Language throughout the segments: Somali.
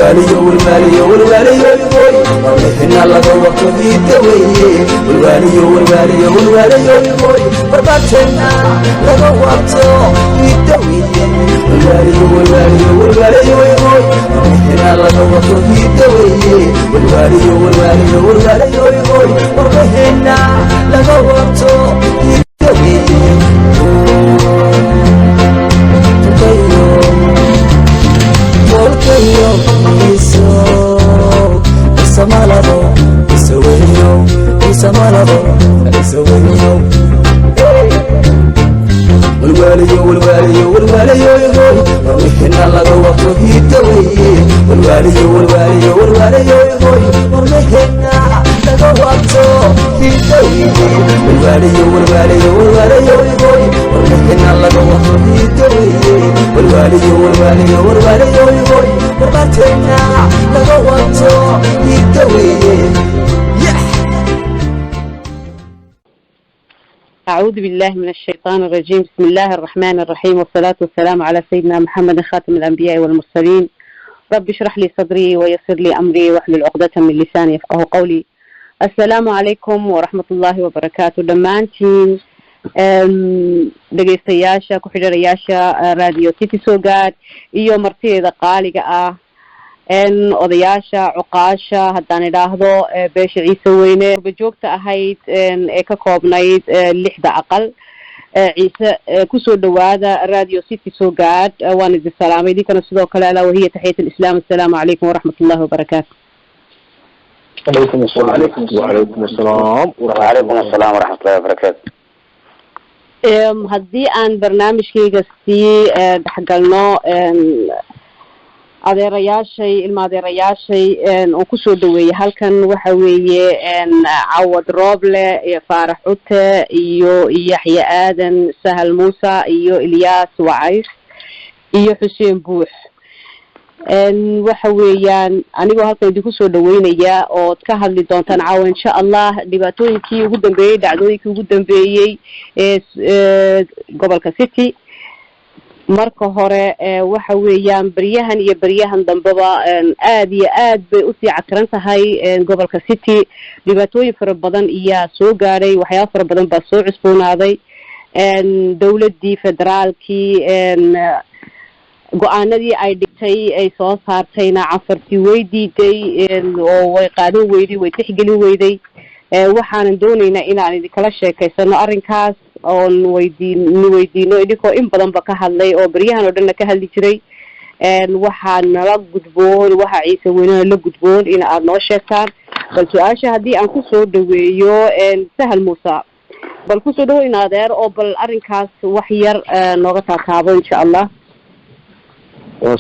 والوالي ومحنا لغا وقت يتوي والوالي برباتنا لغا وقت يتوي والوالي ومحنا لغا وقت يتوي والوالي ومحنا لغا وقت يتوي والوالي ومحنا لغا وقت يتوي والوالي ومحنا لغا وقت يتوي والوالي ومحنا لغا وقت يتوي والوالي ومحنا لغا وقت يتوي. أعوذ بالله من الشيطان الرجيم. بسم الله الرحمن الرحيم، والصلاة والسلام على سيدنا محمد خاتم الأنبياء والمرسلين. رب اشرح لي صدري ويسر لي أمري واحلل عقدة من لساني يفقهوا قولي. السلام عليكم ورحمة الله وبركاته. dhammaantiin dhegeystayaasha ku xidhirayaasha radio City Soogaad iyo martida qaaliga ah odayaasha cuqaasha haddaan idhaahdo beesha ciise weyne joogta ahayd ee ka koobnayd 6 aqal ciise kusoo dhawaada radio City Soogaad waan idin salaamay idinkana sidoo kale ala wahiya taxiyat al-islam. Assalamu alaykum wa rahmatullahi wa barakatuh. عليكم السلام ورحمة الله وبركاته. haddii aan barnaamijkayga sii dhexgalno ilma adeerayaashay oo kusoo dhaweeyay halkan waxa weeye Cawad Rooble iyo Faarax Ute iyo Yaxya Aadan Sahal Musa iyo Ilyas Wacays iyo Xuseen Buux. waxa weeyaan anigoo halkan idinku soo dhaweynaya oo ka hadli doontaan caawa insha Allah dhibaatooyinkii ugu dambeeyay dhacdooyinkii ugu dambeeyay ee gobolka City. marka hore waxa weeyaan baryahan dambaba aad iyo aad bay u sii cakran tahay gobolka City. dhibaatooyin fara badan ayaa soo gaaray, waxyaabo fara badan baa soo cusboonaaday. dawladii federaalkii go'aanadii ay dhigtay ay soo saartayna cafartii way diiday oo way qaadan weyday, way tixgelin weyday. waxaan doonaynaa inaan idinkala sheekaysano arrinkaas oon weydiino idinkoo in badanba ka hadlay oo baryahan oo dhanna ka hadli jiray. waxaa nala gudboon, waxa ciise weynena la gudboon in aad noo sheegtaan. bal su-aasha haddii aan kusoo dhaweeyo Sahal Musa, bal kusoo dhawo in adeer oo bal arrinkaas wax yar nooga taataabo insha Allah.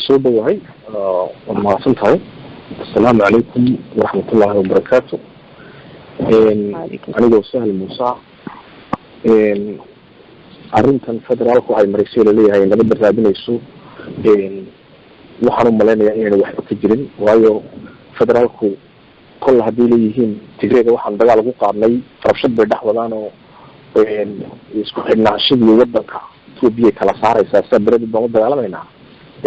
soo dhawahay waa mahadsantahay. assalaamu calaykum waraxmatullaahi wabarakaatu. anigoo Sahal Musa arrintan federaalku waxay mareysay laleeyahay nabadda raadinayso. waxaan u malaynayaa inayna waxba ka jirin, waayo federaalku kolle haddii leeyihiin tigreega waxaan dagaal ugu qaadnay rabshad bay dhex wadaan oo isku xidhnaanshadii wadanka Ethiopia kala saaraysaa. saa bereed baan u dagaalamaynaa.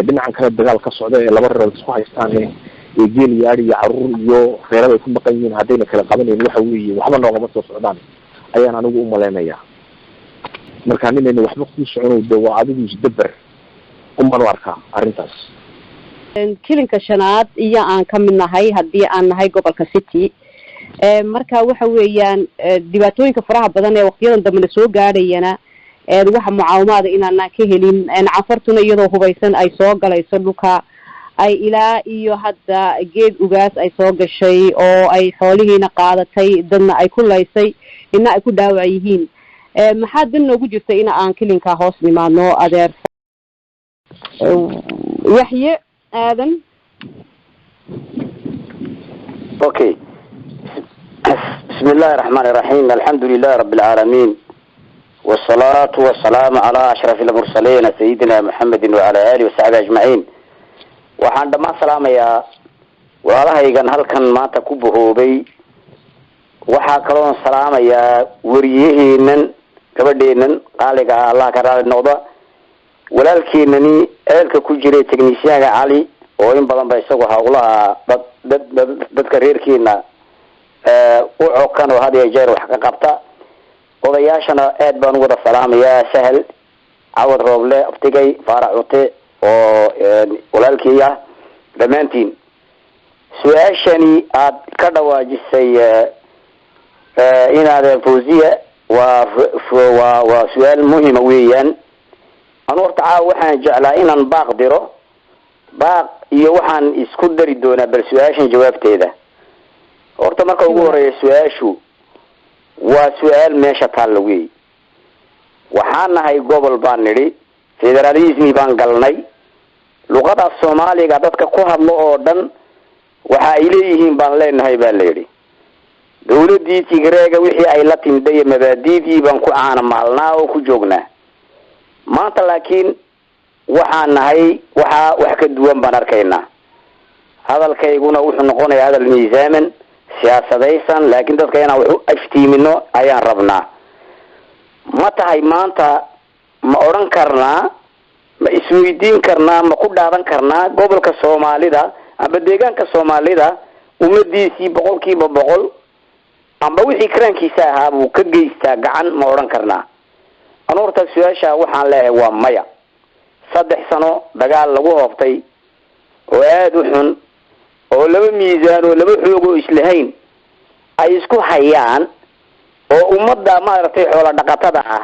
dhinacan kale dagaal ka socda ee laba reer isku haystaan ee geel yaari iyo caruur iyo reerada ay ku maqan yihiin haddayna kala qabanayn waxa weeye waxba noogama soo socdaan ayaan anigu u malaynayaa. marka ninayna waxba ku socono de waa adigu isdabar umanu arkaa arrintaas. kilinka shanaad iyo aan ka mid nahay haddii aan nahay gobolka City. marka waxa weeyaan dhibaatooyinka faraha badan ee waqtiyadan dambe soo gaadhayana waxa mucaawamada inaan ka helin. cafartuna iyadoo hubaysan ay soo galayso dhulka, ay ilaa iyo hadda geed ugaas ay soo gashay oo ay xoolihiina qaadatay, dadna ay ku laysay, ina ay ku dhaawac yihiin. maxaa dan noogu jirta in aan kilinka hoos nimaadno adeer Yaxya Aadan? Okay. بسم الله الرحمن الرحيم. الحمد لله رب العالمين، والصلاة والسلام على أشرف المرسلين سيدنا محمد وعلى آله وصحبه أجمعين. waxaan dhammaan salaamayaa walaalahaygan halkan maanta ku buhoobay. waxaa kaloo salaamayaa wariyaheenan gabadheenan qaaliga Allah ka raali noqdo, walaalkeenani eelka ku jiray technician-ga Cali oo in badan ba isagu hawlaha dadka reerkiina u cokan oo had iyo jeer wax ka qabta odayaashana aad baan ugu wada salaamayaa Sahal Cawad Rooble abtigay Faarax Ute oo walaalkiya dhamaantiin su'aashani aad ka dhawaajisay inaad Fawziya waa su'aal muhiim weeyaan anu horta waxaan jeclaa inaan baaq diro baaq iyo waxaan isku dari doonaa bal su'aashan jawaabteeda horta marka ugu horeeyo su'aashu waa su'aal meesha taal weey waxaan nahay gobol baan niri federalism baan galnay luqada Soomaaliga dadka ku hadlo oo dhan waxa ay leeyihiin baan leenahay baa leeyahay dawladii Tigreega wixii ay la timday mabaadiidii baan ku caana maalnaa oo ku joognaa maanta laakiin waxaan nahay wax ka duwan baan arkaynaa hadalkayguna wuxuu noqonayaa hadal miisaaman siyaasadaysan laakiin dadka inaan wax u aftiimino ayaan rabnaa ma tahay maanta ma oran karnaa ma isweydiin karnaa ma ku dhaadan karnaa gobolka Soomaalida aba deegaanka Soomaalida umadiisii 100% amba wixii karaankiisa ahaa buu ka geystaa gacan ma oran karnaa anuurta su'aasha waxaan leeyahay waa maya 3 sano dagaal lagu hoobtay oo aad u xun oo laba miisaan oo laba xoog oo islahayn ay isku hayaan oo ummadda maartay xoolo dhaqatada ah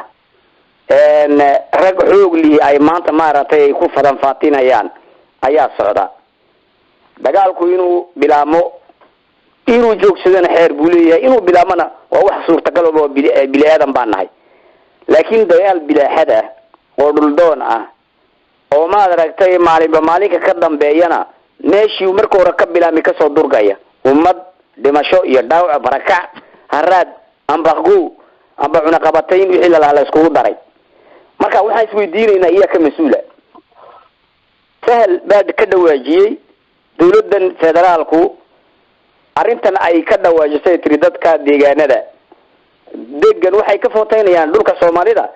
rag xoog li ay maanta maartay ku fadan faatinayaan ayaa socda dagaalku inuu bilaamo inuu joogsadana xeer buu leeyahay inuu bilaamana waa wax suurtagal oo bilaadan baan nahay laakiin dagaal bilaaxada oo dhuldoon ah oo ma aragtay maalinka ka dambeeyana meeshii markii hore ka bilaami ka soo durgaya ummad dhimasho iyo dhaawac barakac haraad ambaqgu amba cunaqabatayn wixii la isku daray marka waxaan isweydiinaynaa iyaga ka mas'uula Sahal baad ka dhawaajiyay dawladdan federaalku arintan ay ka dhawaajisay tiri dadka deegaanada deegan waxay ka footaynayaan dhulka Soomaalida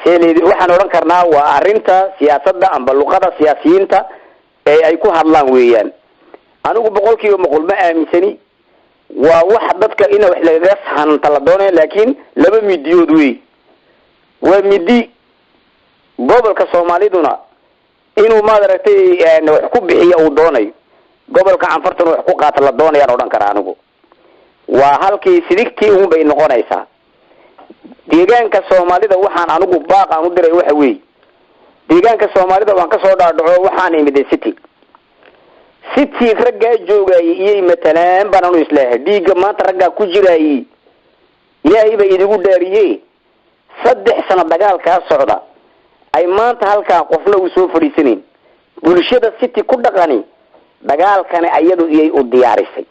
waxaan oran karnaa waa arinta siyaasadda amba luqada siyaasiyiinta ee ay ku hadlaan weeyaan anigu 100% ma aaminsani waa wax dadka in wax laga saxanta la doonayo laakiin laba midiyood weey waa midi gobolka Soomaaliduna inuu maadaragtay wax ku bixiyo uu doonayo gobolka Anfartan wax ku qaata la doonayo oran karaa anigu waa halkii sidigtii uun bay noqonaysaa deegaanka Soomaalida waxaan anigu baaqan u diray waxa weey deegaanka Soomaalida waan ka soo dhaadhaco waxaan imid city ragga joogay iyo matalan baan islaahay diiga maanta ragga ku jiray ilaahay bay idigu dhaariyay 3 sano dagaal ka socda ay maanta halka qofna u soo fariisaneen bulshada city ku dhaqani dagaalkan ayadu iyay u diyaarisay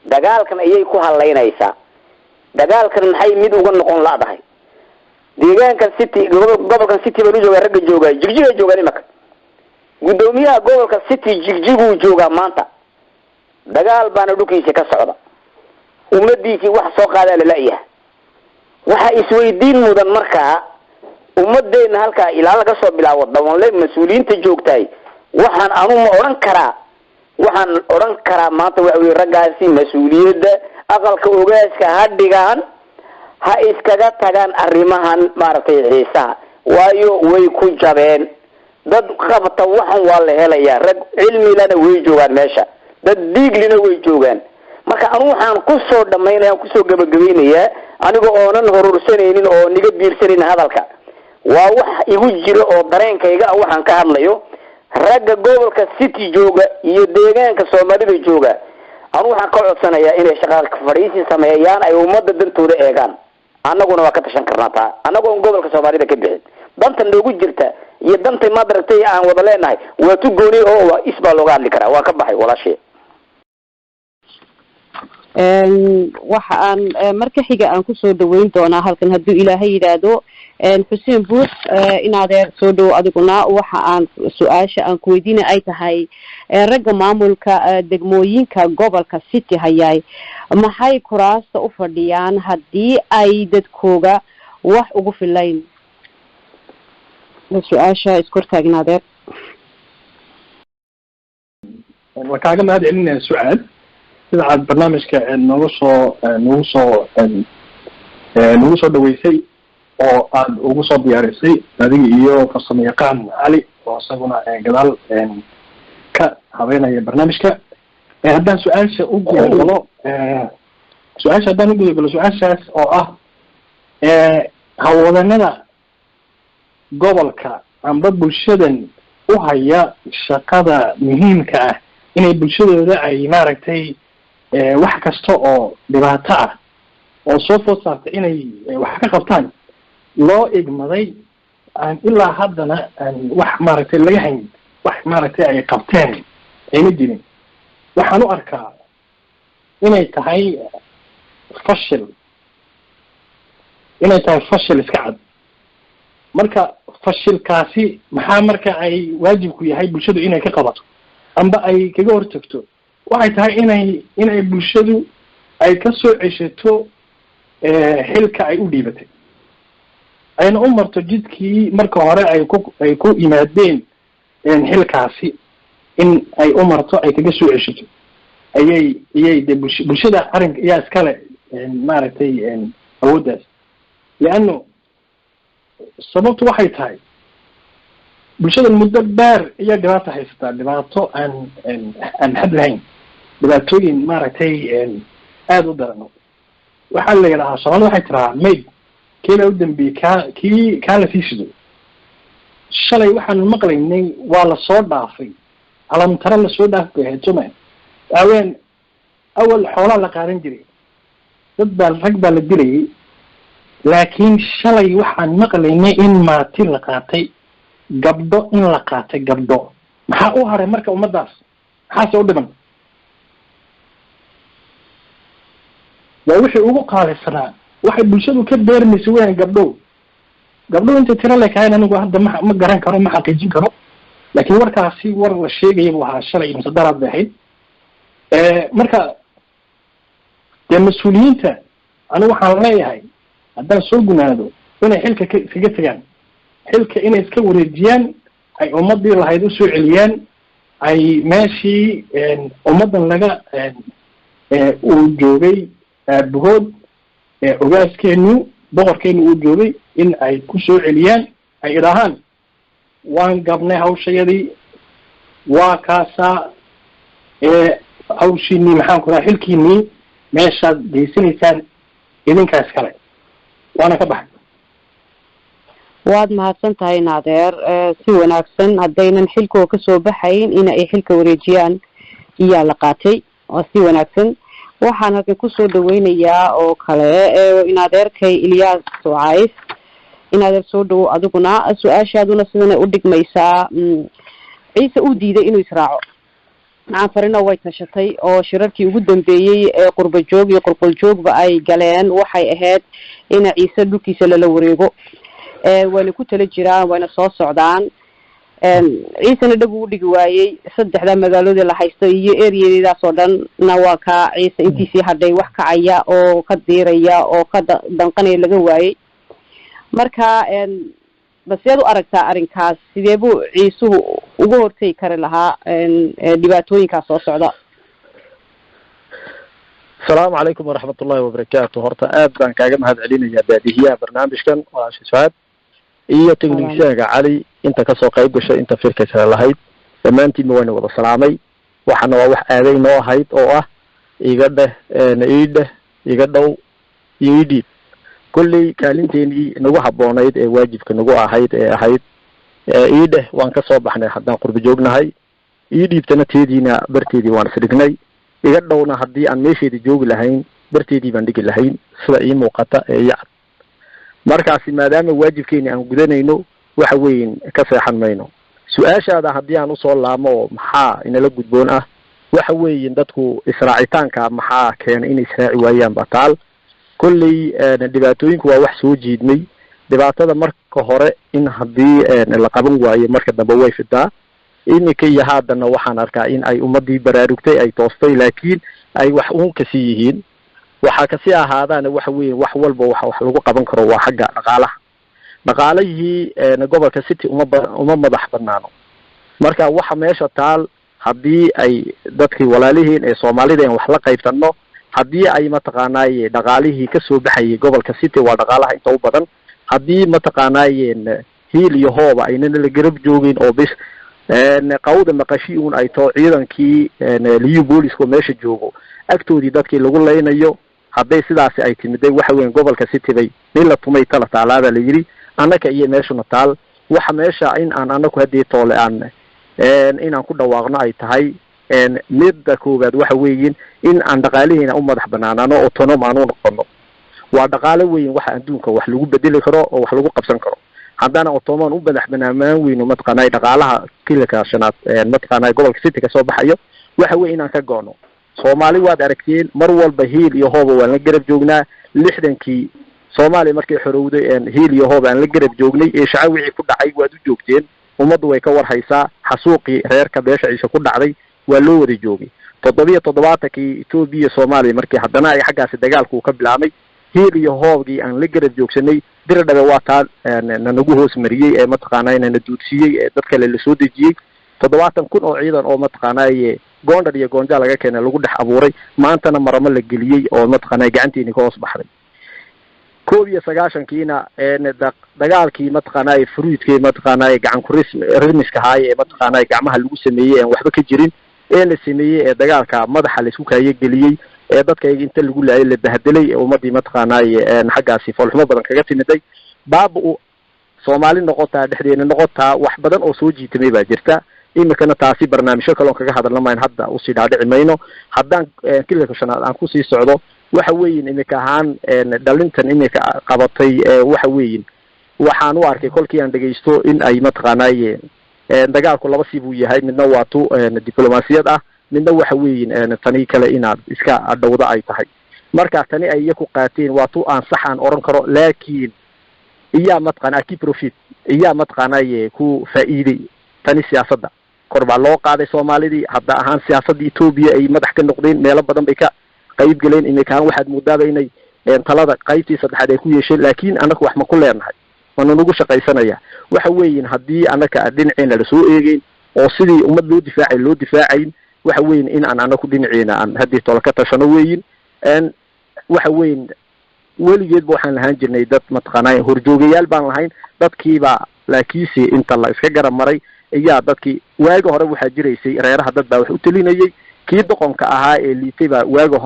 dagaalkan ayay ku haleynaysaa dagaalkan maxay mid uga noqon laadahay deegaanka city gobolka city baa jooga ragga jooga jigjiga jooga nimaka gudoomiyaha gobolka city jigjigu jooga maanta dagaal baana dhulkiisa ka socda ummadiisii wax soo qaada la leeyahay waxa isweydiin mudan markaa ummadeena halka ilaa laga soo bilaabo dawanle mas'uuliyiinta joogtay waxaan anu ma oran karaa maanta waxa raggaasi mas'uuliyadda aqalka ogaaska hadhigaan ha iskaga tagaan arrimahan maartay xiisaha waayo way ku jabeen dad qabta waxan waa la helayaa rag cilmi lana way joogaan meesha dad diiglina way joogaan marka anu waxaan ku soo dhameynaa ku soo gabagabeynaya aniga oonan horursanaynin oo niga biirsanin hadalka waa wax igu jiro oo dareenkayga waxaan ka hadlayo ragga gobolka city jooga iyo deegaanka Soomaalida jooga anu waxaan ka codsanayaa inay shaqada fariisi sameeyaan ay ummadda dantooda eegaan annaguna waa ka tashan karnaa taa annagoo gobolka Soomaalida ka bixin danta noogu jirta iyo danta ma dartay aan wada leenahay waa tu gooni oo isba looga hadli karaa waa ka baxay walaashay waxa aan marka xiga aan ku soo dhaweyn doonaa halkan haduu Ilaahay yiraahdo Xuseen Buur inaad soo dhaw adiguna waxa aan su'aasha aan ku weydiinay ay tahay ragga maamulka degmooyinka gobolka city hayay maxay kuraasta u fadhiyaan hadii ay dadkooga wax ugu filayn su'aasha isku taagnaadeen وكاغا ما هذا علينا سؤال إذا عاد برنامجك نوصو دويسي oo aad ugu soo diyaarisay adiga iyo farsamayaqaan Ali oo asaguna gadaal ka habeynaya barnaamijka haddaan su-aasha u gudagalo su-aashaas oo ah hawlwadanada gobolka amba bulshadan u haya shaqada muhiimka ah inay bulshadooda ay maaragtay wax kasta oo dhibaato ah oo soo food saartay inay wax ka qabtaan loo igmaday aan ilaa haddana aan wax maaragtay laga hayn wax maaragtay ay qabteen ayna jirin waxaan u arkaa inay tahay fashil iska cad marka fashilkaasi maxaa marka ay waajibku yahay bulshadu inay ka qabato amba ay kaga hortagto waxay tahay inay bulshadu ay ka soo ceshato xilka ay u dhiibatay ayna u marto jidkii marka hore ay ku yimaadeen xilkaasi in ay u marto ay kaga soo ceshato ayay de bulshada arrinka ayaa iskale maaragtay awooddaas leanno sababtu waxay tahay bulshada muddo dheer ayaa dhibaato haysataa dhibaato aan xad lahayn dhibaatooyin maaragtay aada u darano waxaa la yidhahaa soomaalida waxay tirahaa mayd keela u dambeeyey kaa la sii sido shalay waxaanu maqlaynay waa lasoo dhaafay alamtaro lasoo dhaaf bay ahayd soma haween awal xoolaa la qaadan jiray rag baa la dilayay laakiin shalay waxaan maqlaynay in maati la qaatay gabdho in la qaatay gabdho maxaa u haray marka ummadaas maxaase u dhiman waa wixii ugu qaalisanaa waxay bulshadu ka beermaysa weyaan gabdhow inta tiro le kahayn anigu hadda ma garan karo ma xaqiijin karo laakiin warkaasi war la sheegaya buu ahaa shalay mise daraad bay ahayd marka dee mas-uuliyiinta anigu waxaan leeyahay haddaan soo gunaado inay xilka kaga tegaan xilka inay iska wareejiyaan ay ummadii lahayd usoo celiyaan ay meeshii ummaddan laga uu joogay aabahood ogaaskeenu boqorkeenu uu joogay in ay ku soo celiyaan ay idhaahaan waan gabnay hawshayadii waa kaasaa hawshiinii maxaan ku raha xilkiinii meeshaad geysanaysaan idinkaas kale waana ka baxay waad mahadsan tahay naadeer si wanaagsan haddaynan xilkoo kasoo baxayn in ay xilka wareejiyaan iyaa la qaatay oo si wanaagsan waxaan halkan kusoo dhaweynayaa oo kale inadeerkay Ilyas Sucays inadeer soo dhawo adiguna su-aashaaduna sidan ay u dhigmaysaa ciise uu diiday inuu israaco maxaan farino way tashatay oo shirarkii ugu dambeeyey ee qurba joog iyo qolqol joogba ay galeen waxay ahayd in ciise dhulkiisa lala wareego wayna ku tala jiraan wayna soo socdaan ciisena dhab uu dhigi waayey saddexda magaalooda la haysto iyo ereyadeedaas oo dhan na waa ka ciise intiisii hadhay wax kacaya oo ka diiraya oo ka danqanaya laga waayey marka baseed u aragtaa arrinkaas sidee buu ciisuhu uga hortegi kari lahaa dhibaatooyinkaas soo socda السلام عليكم ورحمة الله وبركاته هرتا آد بان كاغا مهد علينا يا باديهيا برنامجكن وعشي سعاد إيا تغنيسياغا علي انتا كسو قيب قشا انتا فيركا سلا لهايد دمانتي مواني وضا سلامي وحنا وح آذي نو هايد او إيغاده نعيده إيغادو يويدي كل كالينتيني نغو حبونايد واجبك نغو هايد هايد إيده وان كسو بحنا حدان قرب جوغنا هاي إيدي بتنا تيدينا برتيدي وان سرقناي iga dhowna haddii aan meesheedii joogi lahayn barteedii baan dhigi lahayn sida ii muuqata ee yacad markaasi maadaama waajibkeeni aan gudanayno waxa weyn ka seexan mayno su-aashaada haddii aan usoo laamo oo maxaa inala gudboon ah waxa weeyin dadku israacitaanka maxaa keena inay israaci waayaan bataal kolley dhibaatooyinku waa wax soo jiidmay dhibaatada marka hore in haddii la qaban waayo marka dambe way fidaa iminka iyo haddana waxaan arkaa in ay ummadii baraarugtay ay toostay laakiin ay wax uun kasii yihiin waxaa kasii ahaadaana waxa weeye wax walba wax lagu qaban karo waa xagga dhaqaalihii gobolka city uma madax banaano marka waxa meesha taal haddii ay dadkii walaalihiin ee soomaalida wax la qaybsanno, haddii ay mataqaanaaye dhaqaalihii kasoo baxayay gobolka city waa dhaqaalaha inta u badan, haddii mataqaanaaye hiil iyo hooba aynana la garab joogin oo bis qawda maqashi uun ay too ciidankii liyu booliska meesha joogo agtoodii dadkii lagu leynayo, hadday sidaasi ay timiday waxa weyn gobolka city bay nin la tumay tala taalaada la yiri annaka iyo meeshuna taal. waxa meesha in aan anaku hadii toole aan inaan ku dhawaaqno ay tahay midda koowaad waxa weeyeen in aan dhaqaalihiina u madax banaanaano autonom aanu noqono. waa dhaqaale weyn waxa adduunka wax lagu bedeli karo oo wax lagu qabsan karo. haddana autonom u madax banaamaan weyno mataqaanay dhaqaalaha kilka shanaad mataqaanay gobolka city ka soo baxayo waxa weyn inaan ka goono. Soomaali waad aragteen mar walba hiil iyo hooba waan la garab joognaa. 60kii Soomaali markay xorowday hiil iyo hooba aan la garab joognay ee shacabkii ku dhacay waad u joogteen. ummaddu way ka warhaysaa xasuuqii reerka beesha ciise ku dhacday waa loo wada joogay. 77kii Itoobiya Soomaali markii haddana ay xaggaasi dagaalku ka bilaabay hiil iyo hoobgii aan la garab joogsanay diradhabe waa taa nagu hoos mariyay ee mataqaanayna duudsiyay ee dadka la soo dejiyay 70,000 oo ciidan oo mataqaanay Gondar iyo Goonja laga keenay lagu dhex abuuray maantana maramo la geliyay oo mataqaanay gacantiina ka hoos baxday. 19kiina dagaalkii mataqaanay fruudkii mataqaanay gacan ku rismiska haay ee mataqaanay gacmaha lagu sameeyay aan waxba ka jirin ee la sameeyay ee dagaalka madaxa la isku kaayay geliyay ee dadka inta lagu laayay la bahdelay ummadii mataqaanay xaggaasi falxumo badan kaga timiday baabu Soomaali noqotaa dhexdeena noqotaa wax badan oo soo jiitamay baa jirta. imikana taasi barnaamijyo kale oo kaga hadalna maan hadda u sii dhaadhici mayno. haddaan kilka shanaad aan ku sii socdo waxa weeyeen imika ahaan dhalintan imika qabatay waxa weeyeen waxaan u arkay kolkii aan dhageysto in ay mataqaanay dagaalku laba si buu yahay midna waa tu diblomaasiyad ah midna waxa weeyeen tani kale inaad iska dhawda ay tahay. marka tani ay iyagu qaateen waa tu aan sax aan oran karo laakiin iya mataqaanay ki profit iya mataqaanay ku faa'iiday tani siyaasadda korba loo qaaday Soomaalidii hadda ahaan siyaasadda Itoobiya ay madax ka noqdeen meelo badan bay ka qayb galeen imika waxaad moodaa inay talada qaybtii saddexaad ay ku yeesheen laakiin anagu wax ma ku leenahay wana nagu shaqaysanaya waxa weeyeen hadii anaka dhinaceena la soo eegeen oo sidii ummad loo difaacayn waxa weeyeen in aan anagu dhinaceena aan hadii tolo ka tashano weeyeen waxa weeyeen weligeed waxaan lahaan jirnay dad mataqaanay horjoogayaal baan lahayn dadkiiba laakiinse inta la iska garab maray ayaa dadkii waaga hore waxa jiraysay reeraha dad baa wax u talinayay kii doqonka ahaa ee liitay baa waaga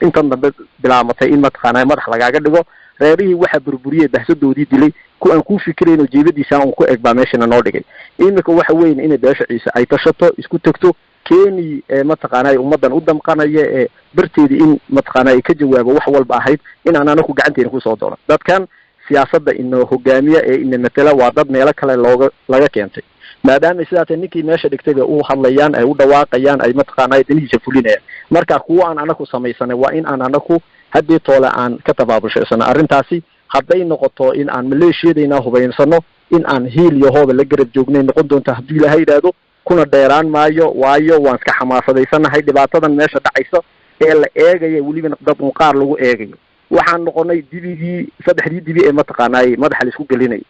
inta dambe bilaamatay in mataqaanay madax lagaaga dhigo reerihii waxa burburiyay dahsadoodii dilay ku aan ku fikirayno jeebadiisa aan ku eeg baa meeshana noo dhigay. imika waxa weyn in beesha ciise ay tashato isku tagto keeni mataqaanay ummadan u damqanaya ee barteedii in mataqaanay ka jawaabo wax walba ahayd in aan anagu gacanteena ku soo doono. dadkan siyaasadda inoo hogaamiya ee in matala waa dad meelo kale laga keentay maadaama sidaas ninkii meesha dhigtay uu hadlayaan ay u dhawaaqayaan ay mataqaanay dinihiisa fulinayaan. marka kuwa aan anagu samaysanay waa in aan anagu hadii toole aan ka tabaabulsheysano arrintaasi hadday noqoto in aan maleeshiyadayna hubaysano in aan hiil iyo hooba la garab joognay noqon doonto hadii Ilaahay yiraahdo kuna dheeraan maayo waayo waan iska xamaasadeysanahay dhibaatadan meesha dhacayso ee la eegayo waliba dad qaar lagu eegayo waxaan noqonay dibigii saddexdii dibi ee mataqaanay madaxa la isku gelinay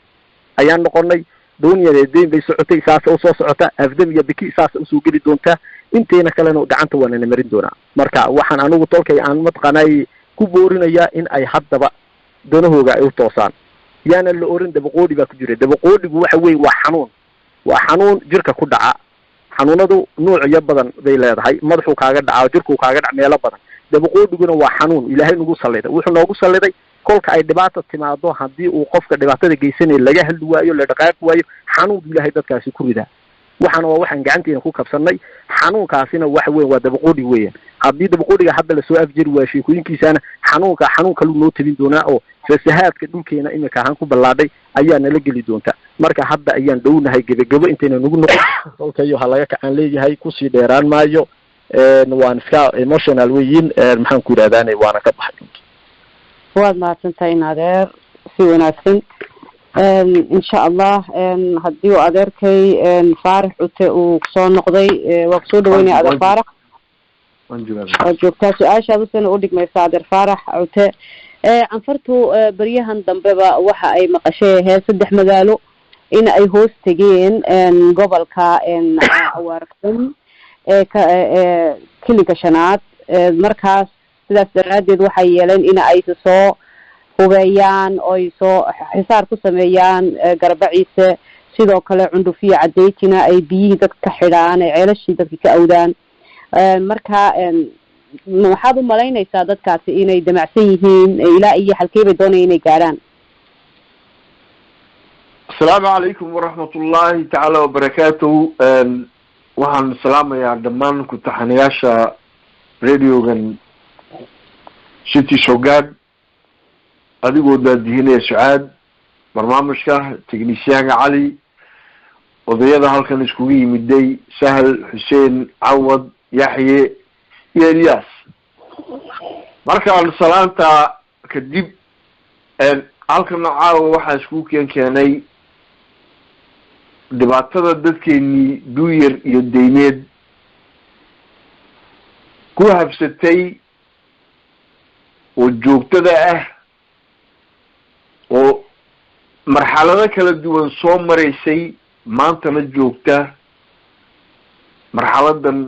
ayaan noqonay dooniyada deyn bay socotay saas oo soo socota afdam iyo biki saas u soo geli doonta inteena kalena gacanta waana marin doona. marka waxaan anigu tolkay aan mataqaanay ku boorinaya in ay haddaba danahooga ay u toosaan yaana la orin dabaqoodi baa ku jira. dabaqoodigu waxa weey waa xanuun jirka ku dhaca. xanuunadu noocyo badan bay leedahay madaxu kaaga dhaca jirku kaaga dhac meelo badan. dabaqoodiguna waa xanuun Ilaahay nagu saliday wuxuu noogu saliday kolka ay dhibaato timaado hadii uu qofka dhibaatada geysanay laga hal waayo la dhaqaaq waayo xanuun Ilaahay dadkaasi ku ridaa. waxaan gacanteena ku kabsanay xanuunkaasina waxa weyn waa dabaqoodi weeyaan. hadii dabaqoodiga hadda la soo afjiri waa sheekooyinkiisana xanuun kale noo tabin doonaa oo fasahaadka dhulkeena imika ahaan ku ballaaday ayaa nala geli doonta. marka hadda ayaan dhownahay gabagabo inteena nagu noqon kolkayo halaga kacaan leeyahay ku sii dheeraan maayo waan iska emotional weeyin maxaan ku yiraahdaanay waana ka baxay. waad mahadsantahay in adeer si wanaagsan insha Allah hadii uu adeerkay Faarax Cute uu soo noqday waa soo dhaweynay adeer Faarax joogtaa su-aashaadu sana u dhigmaysaa adeer Faarax Cute canfartu baryahan dambeba waxa ay maqashay hees 3 magaalo in ay hoos tageen gobolka awaarsan kilinka shanaad markaas sidaas daraadeed waxay yeeleen in ay soo hubeeyaan oo ay soo xisaar ku sameeyaan garbaciise sidoo kale cundufiyo cadeytina ay biyihii dadka ka xidhaan ay ceelashii dadka ka awdaan marka waxaad u malaynaysaa dadkaasi inay damacsan yihiin ilaa iyo halkee bay doonayaan inay gaadhaan asalaamu calaykum waraxmatullaahi tacaala wabarakaatuhu waxaan salaamayaa dhammaan ku-taxanayaasha radiogan city shogaad adigoo daadihinaya sucaad barnaamijka technicianka cali odayada halkan iskugu yimiday sahal xuseen cawad yaxye iyo elyaas markaan salaanta kadib halkana caawa waxaa iskugu keenay dhibaatada dadkeenii duuyar iyo deyneed ku habsatay oo joogtada ah oo marxalado kala duwan soo maraysay maantana joogta marxaladan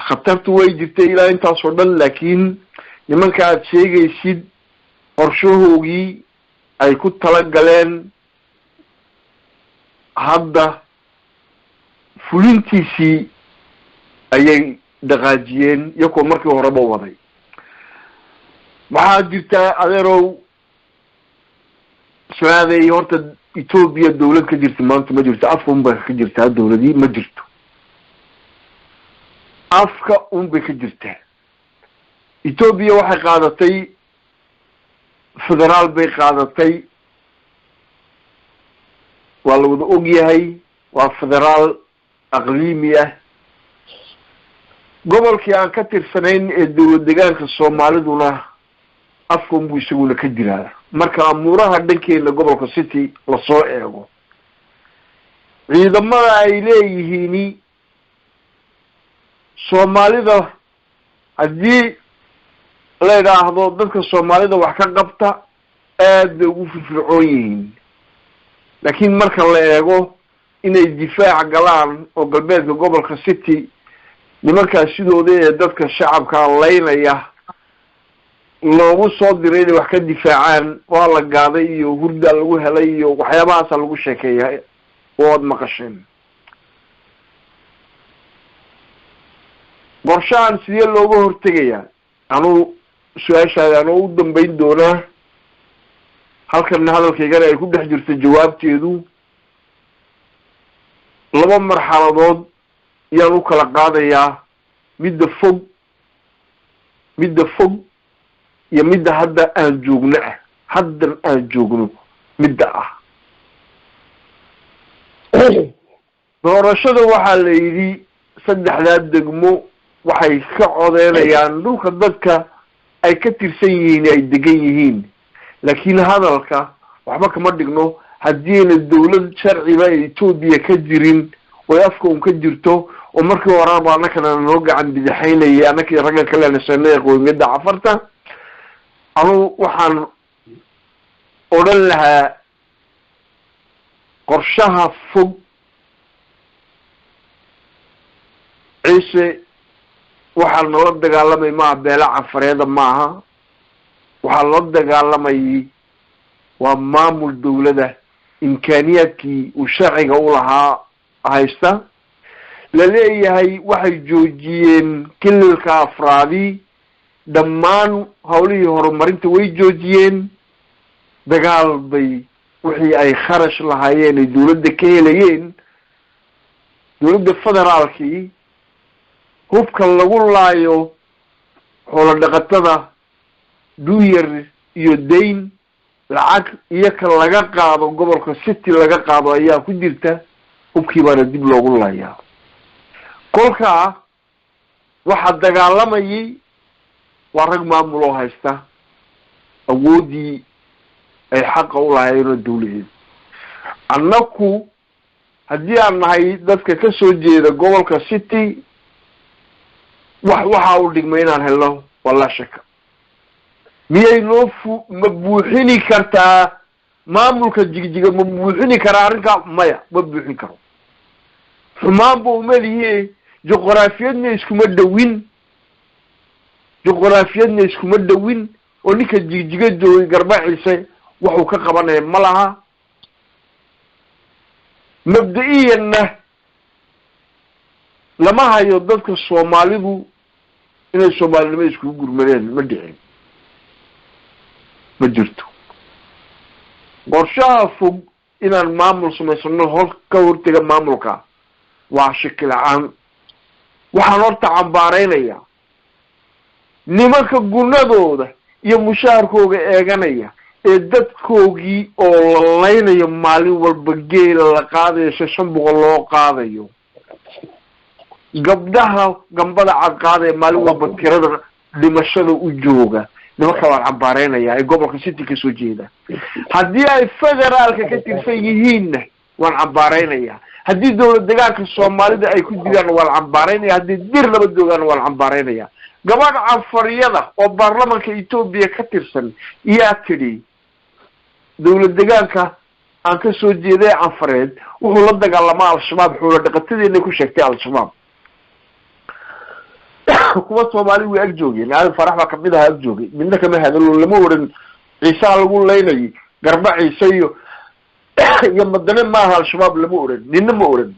khatartu way jirtay ilaa intaas oo dhan laakiin nimanka aad sheegaysid qorshahoogii ay ku talagaleen hadda fulintiisii ayay dhaqaajiyeen iyakoo markii horeba waday waxaa jirtaa adeerow saaday horta Ethiopia dawlad ka jirta maanta ma jirto afka un bay ka jirtaa dawladii ma jirto afka un bay ka jirtaa Ethiopia waxay qaadatay federaal bay qaadatay waa la wada og yahay waa federaal aqliimi ah gobolkii aan ka tirsanayn ee dawlad deegaanka Soomaaliduna afka un buu isaguna ka jiraa marka amuuraha dhankeena gobolka city la soo eego ciidamada ay leeyihiin Soomaalida haddii la yiraahdo dadka Soomaalida wax ka qabta aad bay ugu firfircoon yihiin laakiin marka la eego inay difaac galaan oo galbeedka gobolka city nimanka sidooda ee dadka shacabka leynaya loogu soo diray inay wax ka difaacaan waa la gaaday iyo hurda lagu helay iyo waxyaabahaas lagu sheekeeyay oo maqasheen qorshahan sidee looga hortagayaa anu su'aashaada anu u dambeyn doonaa halkan hadalkaygana ay ku dhex jirto jawaabteedu laba marxaladood yaan u kala qaadayaa midda fog iyo midda hadda aan joogno ah haddan aan joogno midda ah doorashada waxaa la yidhi saddexdaa degmo waxay ka codeynayaan dhulka dadka ay ka tirsan yihiin ay degan yihiin laakiin hadalka waxba kama dhigno haddiina dawlad sharciba ee Ethiopia ka jirin oo afka un ka jirto oo markii horeba anakana noo gacan bidixaynayay anakii ragga kale nasanay qoomiyadda cafarta anu waxaan odhan lahaa qorshaha fog ciise waxaa nala dagaalamay maaha beela cafareeda maaha waxaa la dagaalamayay waa maamul dawlada imkaaniyaadkii uu sharciga u lahaa haysta la leeyahay waxay joojiyeen kililka afraadi dhammaan hawlihii horumarinta way joojiyeen dagaal bay wixii ay kharash lahaayeen ay dawladda ka helayeen dawladda federaalkii hubka lagu laayo xoolo dhaqatada duuyar iyo dayn lacag iyo ka laga qaado gobolka city laga qaado ayaa ku jirta hubkii baana dib loogu laayaa kolkaa waxaa dagaalamayay waa rag maamul oo haysta awoodii ay xaqa u lahaayeen oo dawladeed annaku haddii aan nahay dadka ka soo jeeda gobolka city waxaa u dhigmay inaan helno walaa shaka miyay ma buuxini kartaa maamulka jigjiga ma buuxini karaa arrinkaa maya ma buuxin karo xumaan buu maliye juqraafiyadna iskuma dhawin oo ninka jigjiga joogay garbaciise wuxuu ka qabanaya ma laha mabda'iyanna lama hayo dadka Soomaalidu inay Soomaalinimo isku gurmadeen ma dhicin ma jirto qorshaha fog inaan maamul samaysano ka hortaga maamulka waa shaki la'aan waxaan horta cambaaraynaya nimanka gunadooda iyo mushaharkooga eeganaya ee dadkoogii oo laynayo maalin walba geel la qaadayo 500 loo qaadayo gabdhaha gambada cad qaadaya maalin walba tirada dhimashada u jooga nimanka waa cambaaraynaya ee gobolka city ka soo jeeda haddii ay federaalka ka tirsan yihiinna waan cambaaraynaya haddii dawlad deegaanka Soomaalida ay ku jiraan waan cambaaraynaya haddii dir laba joogaan waan cambaaraynaya gabadha Anfariyada oo baarlamaanka Itoobiya ka tirsan yaa tiri dawlad deegaanka aan ka soo jeeday Anfareed wuxuu la dagaalamaa al-shabaab xoolo dhaqatadeena ku sheegtay al-shabaab kuwa Soomaali way ag joogeen aan farax ba kamid ah ag joogay midna kama hadalo lama oran ciisa lagu leynay garba ciisa iyo madane ma aha al-shabaab lama oran ninna ma oran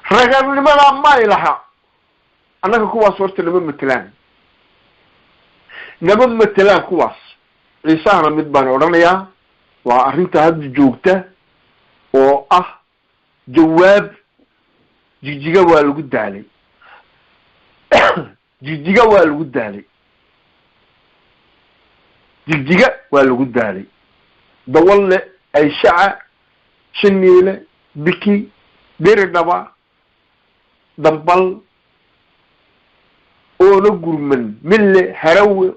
raganimada ma ilaha annaga kuwaas horta lama matelaan kuwaas ciisahana mid baan odhanayaa waa arrinta hadda joogta oo ah jawaab jijiga waa lagu daalay jigjiga waa lagu daalay dawalle ay shaca shaniile biki diridhaba dambal oona gurman mille harawe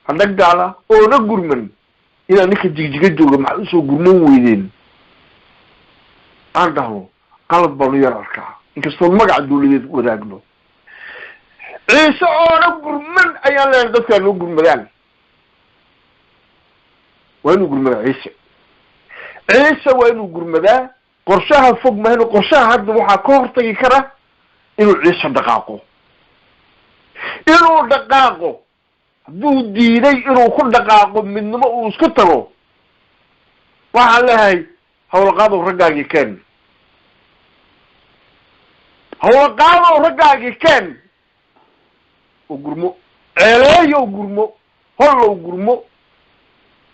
hadhagaala oona gurman inaa ninka jigjiga jooga maxaa usoo gurman weydeen aan dhahno qalad baanu yar arkaa inkastoo magaca dawladeed wadaagno ciise oona gurman ayaan leenahay dadkaa noo gurmadaan waa inuu gurmadaa ciise waa inuu gurmadaa qorshaha fog mahayno qorshaha hadda waxaa ka hortagi kara inuu ciise dhaqaaqo hadduu diiday inuu ku dhaqaaqo midnimo uu isku tago waxaan leeyahay hawlaqaadow raggaagii keen oo gurmo ceeleeyow gurmo hollow gurmo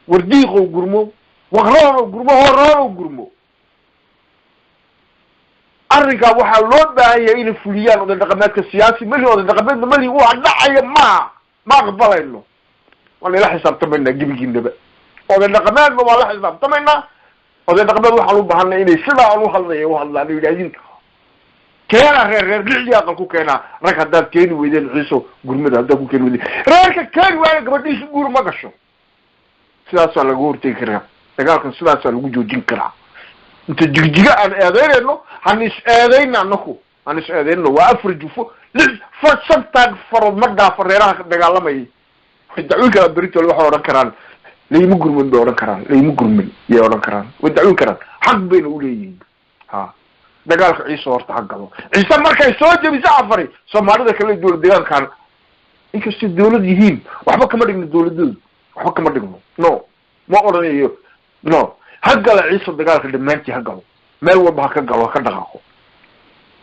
wardiiqow gurmo waqroonow gurmo horoonow gurmo arrinkaa waxaa loo baahan yahay inay fuliyaan oday dhaqameedka siyaasi mali oday dhaqameedna mali waa dhacaya ma aqbalayno waan ila xisaabtamaynaa gebigiinaba oday dhaqameedna waa la xisaabtamaynaa oday dhaqameed waxaan u baahanay inay sidaa aan uhadlaan yidhahdin keena reer lixdii aqal ku keenaa rag haddaad keeni weydeen ciiso gurmada haddaad ku keeni weydeen reerka keeni waaya gabadhiisa guur ma gasho sidaasaa laga hortegi karaa dagaalkan sidaasaa lagu joojin karaa inta jigjiga aan eedeynayno han is eedeyno waa 4 jufo 6 farood ma dhaafa reeraha dagaalamayay dacwin kala berito waxa odhan karaan layma gurman bay odhan karaan way dacwin karaan xaq bayna u leeyihiin dagaalka ciise horta ha galo ciise markay soo jebiso Anfari Soomaalida kale dawlad deegaankan inkastoo dawlad yihiin waxba kama dhigno dawladooda ma odhanayo ha gala ciise dagaalka dhamaantii ha galo meel walba ha ka galo ha ka dhaqaaqo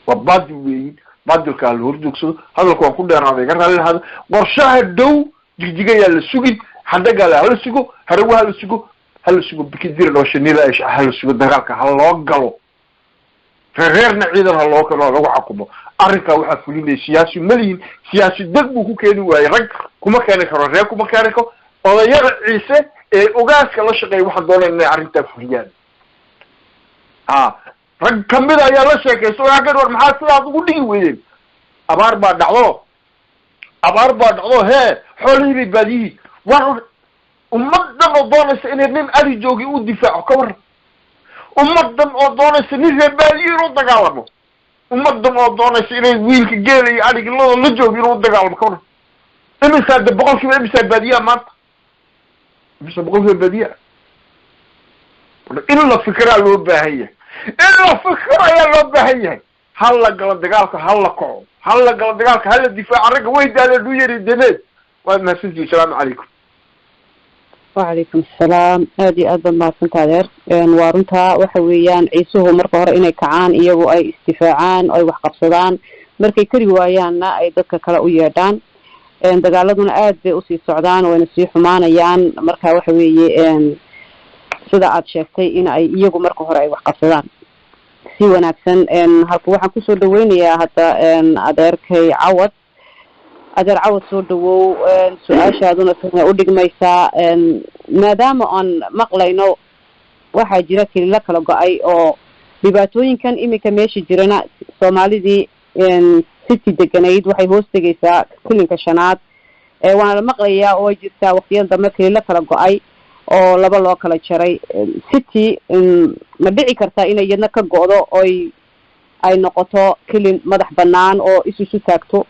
waa baadil weeyin baadilkaa la horjoogsado hadalka waan ku dheeraaday iga raalli lahaada qorshaha dhow jigjiga yaa la sugin hadhagaala hala sugo harawa hala sugo bikidira dhooshaniila ay hala sugo dagaalka ha loo galo reerna ciidan ha loo kalo lagu xakumo arrinkaa waxaa fulinaya siyaasi malihin siyaasi dad buu ku keeni waayey rag kuma keeni karo reer kuma keeni karo odayada ciise ee ogaaska la shaqeeya waxaan doonayna inay arrintaa fuliyaan rag kamida ayaa la sheekaysa ogaageen war maxaa sidaas ugu dhigi weydeen abaar baa dhacdo xoolihii bay baadiyihiin war ummadan oo doonaysa inay nin adi joogi u difaaco ka waran ummadan oo doonaysa nin reer baadiyi inuu dagaalamo ummadan oo doonaysa inay wiilka geela iyo adhigilada la joogi inuu dagaalamo ka waran imisaa de boqolkiiba imisaa baadiyaa maanta imisa boqolkiiba baadiyaa in la fikiraa loo baahan yahay in la fikiro ayaa loo baahan yahay. hal la galo dagaalka, hal la kaco, hal la galo dagaalka, hal la difaaco. ragga way daadeen u yari demeed. waad mahadsantihiin. asalaamu calaykum. وعليكم السلام هذه أيضا ما كنت هذا وارنتها وحويان عيسوه مرة هر إني كعان إيجو أي استفاعان أي وحقب صدان مركي كل ويانا أي دك كلا ويادان دجالدنا آد بأسي السعودان ونسيح معنا يان مركها وحوي سدا عاد شفتي إن أي إيجو مرة هر أي وحقب صدان سوى نفسن هالكو وحن كسر دويني يا حتى أدرك عوض أدر عوض صدو سؤال شادونا سنة أوديك ميسا ما دام أن مقلينو واحد جرا كلا كلا جاي أو بباتوين كان إمي كماشي جرنا سومالي دي ستة دقنايد وحي هوست جيسا كل كشنات وانا المقلية أو جرتا وقتين دم كلا كلا جاي أو لبلا كلا شري ستة مبيعي كرتا إن يدنا كجودو أي نقطة كل مدح بنان أو إسوسو تاكتو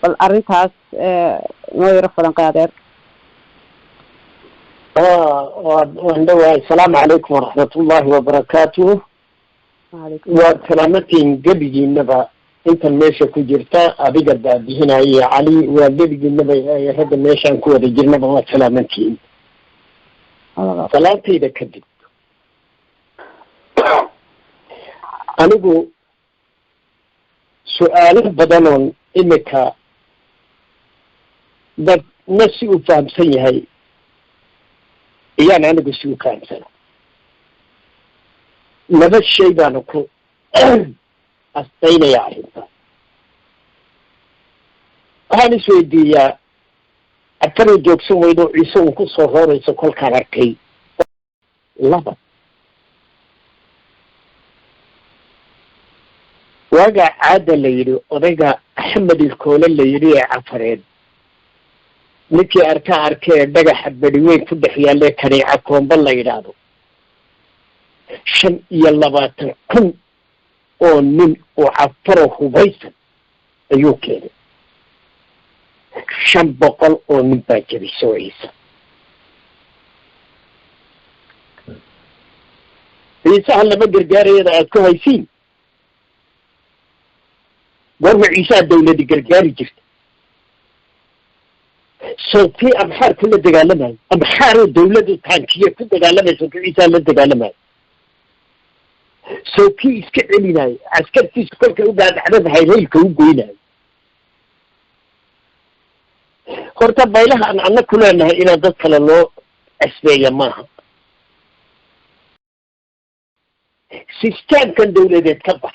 الأرنتاس ما يرفض قادر. السلام عليكم ورحمة الله وبركاته. وسلامتين قبل النبأ أنت ماشي كجرتا أبي قد هنا يا علي وقبل النبأ هذا ماشي أنكو رجلنا وسلامتين. سلامتي إذا كذب. أنا أقول سؤال بدلون إنك dad ma si u fahamsan yahay iyaan anigu si u fahamsana laba shay baanu ku astaynaya arrinta waxaan isweydiiyaa afar joogsan weyno ciise uu ku soo roorayso kolkaan arkay laba waagaa caada la yidhi odayga axmed ilkoole la yidhi ee cafareed ninkii arkee dhagaxa beri weyn ku dhex yaalee kaniica koomba la yidhaahdo 25,000 oo nin oo cafaro hubaysan ayuu keenay 500 oo nin baa jabisoo ciise ciisaha lama gargaarayada aad ku haysiin warma ciisaha dawladi gargaari jirta صوتي أمحار كل دجالمها أمحار الدولة التانكية كل دجالمها صوتي عيسى للدجالمها صوتي إسكعلينا عسكرتي سكر كوبا بعد هاي ليل كوبينا خرطة بايلها أن كلها أنها إلى دخل الله أسبيا معها سيستان كان دولة تكبر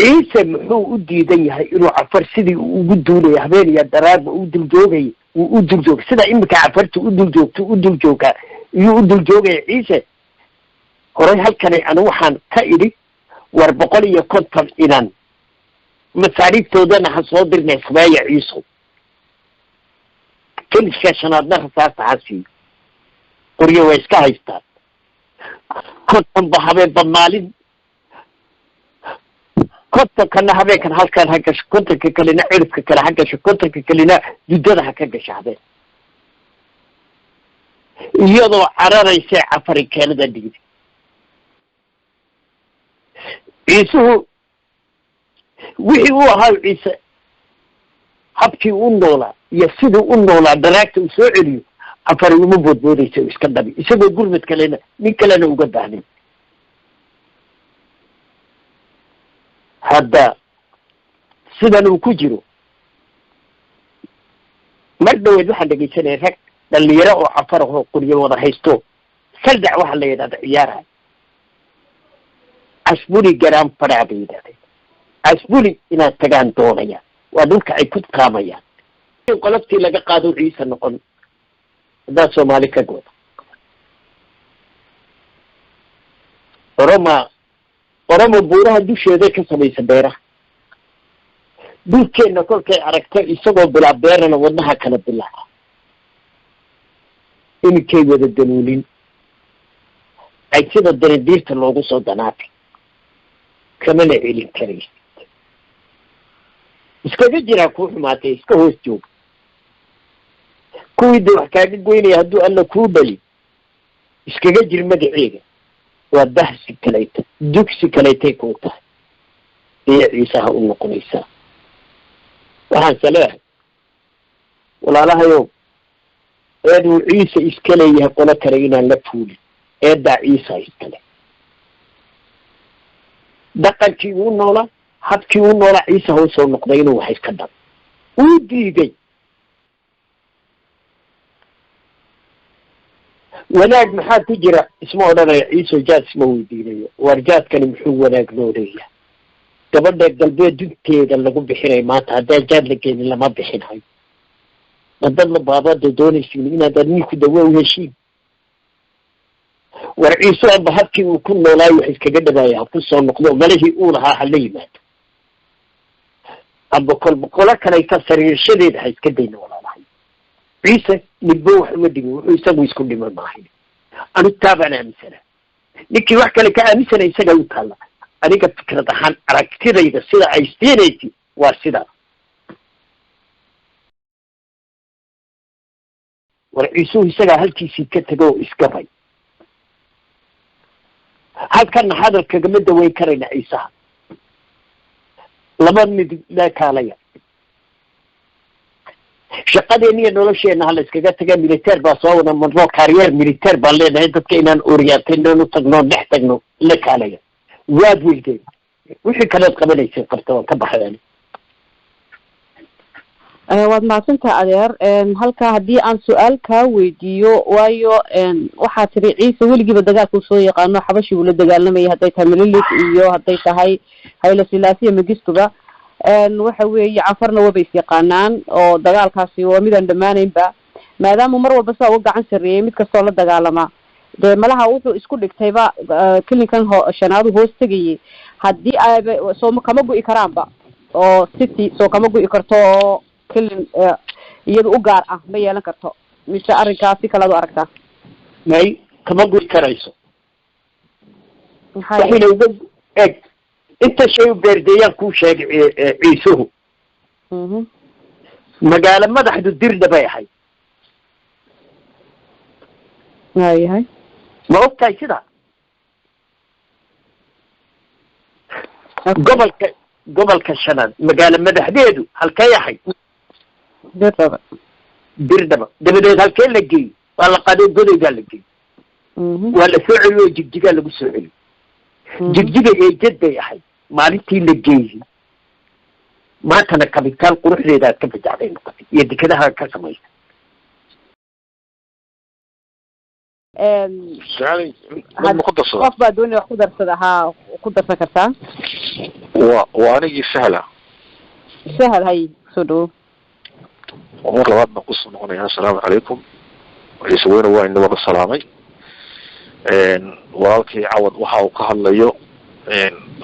ciise muxuu u diidan yahay inuu cafar sidii ugu duulay habeen iyo daraarba u duljoogay u duljoog sida imika cafarta u duljooga iyo u duljoogay ciise horay halkan aan waxaan ka idhi war 150 inan masaariiftoodana ha soo dirnay sameeya ciise kaliska shanaadna rasaasta hasi qoriyo way iska haystaan konton ba habeen maalin كنت كنا هبين كان هل كان هكذا كنت كلنا عرف كلا هكذا كنت كلنا جدّا هكذا شعبه يضع عرارة يساع عفري كندا دي عيسو وحي هو هاي عيسى حبكي ونولا يسيدو ونولا دراكت وسعريو عفري ومبود بودي يسوي اسكندبي يسوي يقول متكلنا من كلنا وقدعني هذا سيدنا وكجرو مرد ويدوحن دقيسان رك اللي يراه عفره قرية وضع هيستو سردع واحد اللي يداد عيارها عسبولي جرام فرابي يداد عسبولي إنا تقان دونيا ودولك أي كنت قاميا قلبتي لقى قادو عيسى نقول دا سومالي كقوة ورما بورها دوش يديك سميس بيرا دوكينا كل كي عركتا يسوى بلا بيرنا ودنها كانت بالله إن كي ودا الدنولين أي سيدا الدرديرت اللوغو صدناتي كمان عيلين كريس iska jira ku xumaatay iska hoos joog kuwii dad kaaga goynay hadduu alla ku bali iskaga jir magaceega waa bahsi kaleeta dugsi kaleetay kuu tahay iyo ciisaha u noqonaysaa. waxaanse leehay walaalahayow eeduu ciise iska leeyahay qolo kale inaan la fuulin, eeddaa ciisa iskale. dhaqankii uu noolaa, habkii uu noolaa ciise ha usoo noqday inuu wax iska dhab uu diiday. wanaag maxaa ku jira isma odhanaya ciise jaad isma weydiinayo, waar jaadkani muxuu wanaag noo leeyahay? gabadha galbeed dunteeda lagu bixinay maanta haddaa jaad la geenin lama bixinayo. madad la baabada doonaysiin inaad adniinku dawa u heshiin. war ciise amba habkii uu ku noolaayo wax iskaga dhabaaya ha ku soo noqdo, malihii uu lahaa hala yimaado. amba kolba qolo kalayta sariirshadeeda ha iska dayna walaalahay. ciise midba wax uma dhigin, wuxuu isagu isku dhiman maahay. anu taabaan aaminsanaa. ninkii wax kale ka aaminsana isaga u taalla. aniga fikrad ahaan aragtidayda sida ay siinaysi waa sidaa. war ciisuhu isagaa halkiisii ka tego oo iskabay. halkana hadal kagama daweyn karayna ciisaha. laba mid la kaalaya. shaqadeena iyo nolosheena hala iskaga taga. militeer baa soo wada marno, kariyeer militeer baan leenahay. dadka inaan oriyaatayno u tagno dhex tagno la kaalaya. waad weydeen wixii kaleed qabanaysay qabta waan ka baxayaan. waad mahadsantaha adeer. halkaa haddii aan su-aal kaa weydiiyo, waayo waxaa tiri ciise weligiiba dagaalkuu soo yaqaano, xabashi buu la dagaalamayay, hadday tahay melilis iyo hadday tahay hayla silaasiya magistuba. waxa weeye cafarna waba is yaqaanaan oo dagaalkaasi waa midaan dhammaanaynba, maadaama mar walba saa uga gacan sarreeyay mid kastoo la dagaalama. dee malaha wuxuu isku dhigtayba kelinkan shanaadu hoos tegayay. haddii ayba soo kama gu'i karaanba oo city soo kama gu'i karto oo kelin iyada u gaar ah ma yeelan karto, mise arrinkaas si kalead u aragtaa? may kama gu'i karayso. waxayna uga eg inta shay u beerdeeyaan kuu sheegay ciisuhu. magaalo madaxdu dirda bay ahayd. waayahay. ma ogtahay sidaa? gobolka shanaad magaalo madaxdeedu halkay ahayd? dirdaba. dirdaba dabadeed halkee la geeyey? waa la qaado godaygaa la geeyey. waa la soo celiyo oo jigjigaa lagu soo celiyo. jigjiga eejad bay ahayd maalintii la geeyey. maantana kabitaal quruxdeeda aad ka bajacday noqotay iyo dekedaha ka samaysa. qof baa doonaya wax ku darsada. haa ku darsan kartaa. waa anigii sahla. sahal hay soo dhawo. mar labaad baan kusoo noqonaya. assalaamu calaykum. ciise weyne waa ina wada salaamay. walaalkii cawad waxa uu ka hadlayo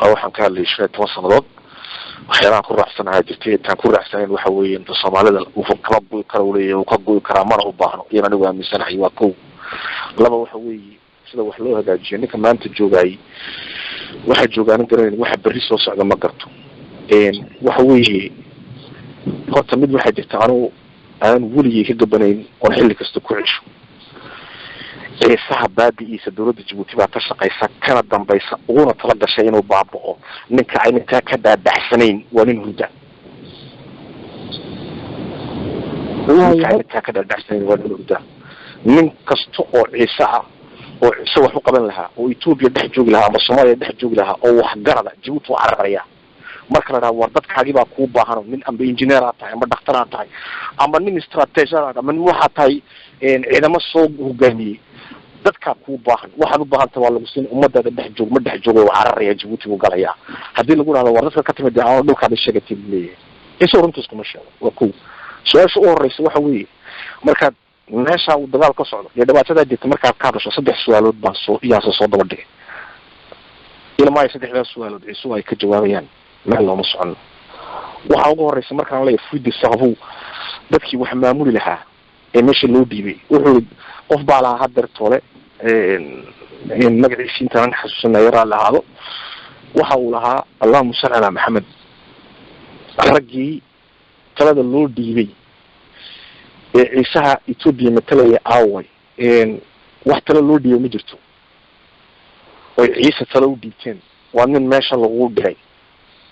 waxaan ka hadlayay 15 sanadood. waxyaalaha ku raacsanaha jirtay intaan ku raacsanayn waxa weeye inta Soomaalida uu kala goy karo uu leeyahay uu ka goy karaa mana u baahno. iyana anigu aaminsanahay waa kow. laba waxa weeye sida wax loo hagaajiyo ninka maanta joogay waxa joogaan garan waxa bari soo socda ma garto. waxa weeye horta mid waxa jirta aan weligii ka gabanayn oo xilli kasta ku cisho. ciisaha baadiisa dawladda Djibouti baa ka shaqeysa kana dambaysa uuna tala gashay inuu baabao ninka ay inta ka daadacsanayn waa nin hurda. nin kasta oo ciise ah oo ciise wax u qaban lahaa oo Ethiopia dhex joogi lahaa ama Soomaaliya dhex joogi lahaa oo wax garada Djibouti waa cararaya. marka la war dadkaagi baa ku baahan nin amba engineer ah tahay ama dhakhtar ah tahay ama nin strategy ah ama nin waxa tahay ciidamo soo hogaamiyay. dadka ku baahan waxaad u baahantay waa lagu siin ummadda dhex joog ma dhex joogo cararaya Djibouti uu galaya. hadii lagu raado war dadka ka timid aan dhulkaada sheegatay leeyahay isoo runtii isku ma sheego. waa ku su'aasha u horeysa waxa weeye marka meesha uu dagaal ka socdo iyo dhibaatada jirta marka ka hadasho saddex su'aalood baan soo daba dhigay. ilaa saddexdaas su'aalood ciisu ay ka jawaabayaan meel loo socon. waxa ugu horeysa markaan leeyahay fudi sahabu dadkii wax maamuli lahaa ee meesha loo dhiibay wuxuu qof baa lahaa hadda toole magaciisa intaan xasuusanayo raalaado waxa uu lahaa Allahumma salli ala Muhammad. ragii talada loo dhiibay ee ciisaha Ethiopia matalaya aaway wax tala loo dhiibay ma jirto oy ciise talo u dhiibteen waa nin meesha lagu dhigay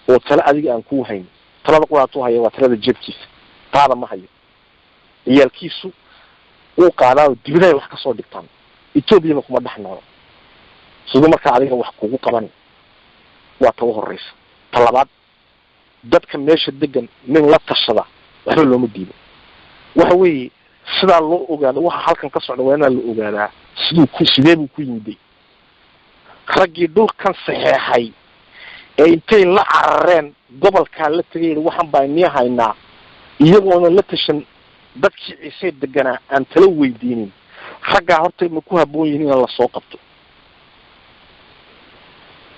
oo tale adiga aan ku hayn talada quraatu haya waa talada jeebkiisa taada ma hayo ciyaalkiisu uu qaadaa dibadahay wax kasoo dhigtaan etoobiyana kuma dhex noolo siduu markaa adiga wax kugu qaban waa ta u horeysa ta labaad dadka meesha degan nin la tashada waxba looma diibo waxa weeye sidaa loo ogaado waxa halkan ka socda waa inaa la ogaadaa sidee buu ku yimiday raggii dhulkan saxeexay ee intay la carareen gobolkaa la tegay waxaan baa nii haynaa iyagoona la tashan dadkii ciise deganaa aan tala weydiinin raggaa horta ma ku haboon yihiin in la soo qabto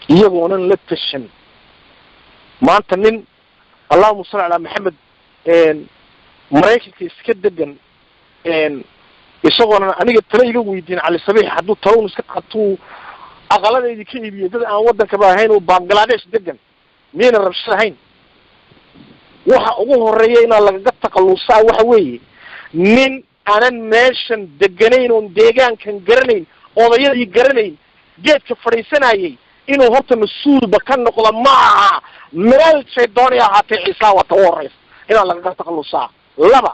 iyagoonan la tashan maanta nin allahuma salli calaa maxamed maraykanka iska degan isagoona aniga tala iga weydiin cali sabiix hadduu talawun iska qatuu aqaladeydii ka iibiyo dad aan wadankaba ahayn oo bangladesh degan miyayna rabshad ahayn waxa ugu horeeya inaa lagaga taqalusaa waxa weeye nin aanan meeshan deganayn oon deegaankan garanayn odayadii garanayn geedka fadhiisanayay inuu horta mas-uulba ka noqdo ma aha meel shay doonay ahaatee ciisaa wata u horeysa inaa lagaga taqalusaa laba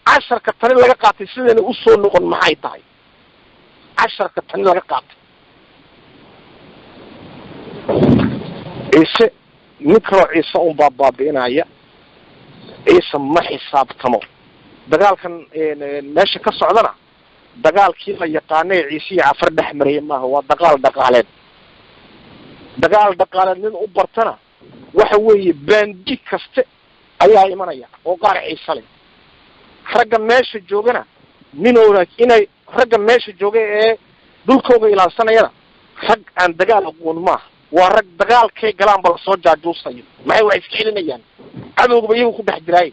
casharka tani laga qaatay sidayna usoo noqon maxay tahay casharka tani laga qaatay ciise nin kaloo ciise un baa baabi'inaya ciise ma xisaabtamo dagaalkan meesha ka socdana dagaalkii la yaqaanay ciise iyo cafar dhex maraya maaha waa dagaal dhaqaaleed nin u bartana waxa weeye baandi kaste ayaa imanaya oo qaar ciise leh ragga meesha joogana ninooda inay ragga meesha jooga ee dhulkooga ilaalsanayana rag aan dagaal aqoon maaha waa rag dagaalkay galaan ba lasoo jaajuusayo maxay waa iska celinayaan cadowgaba iyagu ku dhex jiraay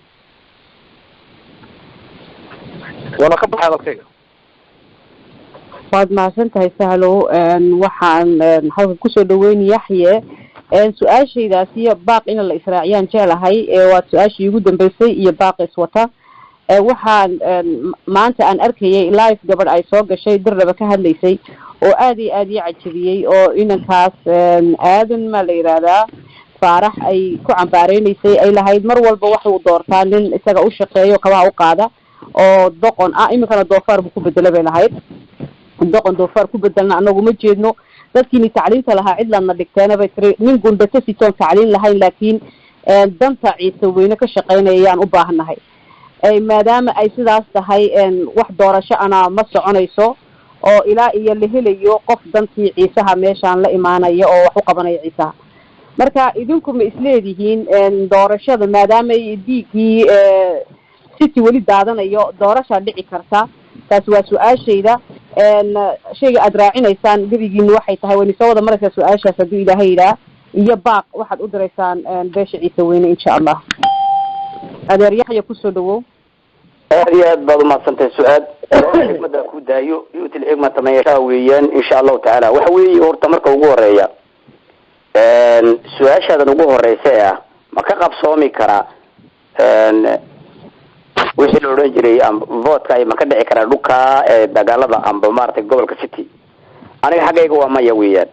waana ka baxay hadalkayga waad mahadsan tahay sahlow waxaan halka kusoo dhaweyn yaxye su-aashaydaas iyo baaq in la israaciyaan jeclahay waa su-aashii ugu dambeysay iyo baaq iswata waxaan maanta aan arkayay live gabadh ay soo gashay dirraba ka hadlaysay oo aad iyo aad ii cajabiyey oo inankaas aadan maa la yidhaahdaa faarax ay ku cambaareynaysa ay lahayd mar walba waxuu doortaa nin isaga u shaqeeyo kabaha u qaada oo doqon ah iminkana doofaar buu ku bedelo bay lahayd doqon doofaar ku bedelna anagu ma jeedno dadkiini tacliinta lahaa cidlaadna dhigteena bay tiri nin gundhato sitoon tacliin lahayn laakiin danta ciise weyne ka shaqeynaya ayaan u baahannahay maadaama ay sidaas tahay wax doorasho ana ma soconayso oo ilaa iyo la helayo qof dantii ciisaha meeshaan la imaanaya oo wax u qabanaya ciisaha marka idinku ma isleedihiin doorashada maadaama dhiiggii city weli daadanayo doorashaa dhici karta taasi waa su-aashayda shayga aada raacinaysaan gebigiina waxay tahay wayna soo wada maraysaa su-aashaas hadduu ilaahay yidhaah iyo baaq waxaad u diraysaan beesha ciise weyne insha allah adeer yaxya kusoo dhawow aad iyo aad baad umahadsantahay su-aal xikmada ku daayo yuuti lxikmata man yashaa weeyaan insha allahu tacaala waxa weeye horta marka ugu horeeya su-aashaadan ugu horeysa ee ah ma ka qabsoomi karaa wixii la odhan jiray votka ma ka dhici karaa dhulka dagaalada amba maaragtay gobolka city aniga xaggayga waa maya weeyaan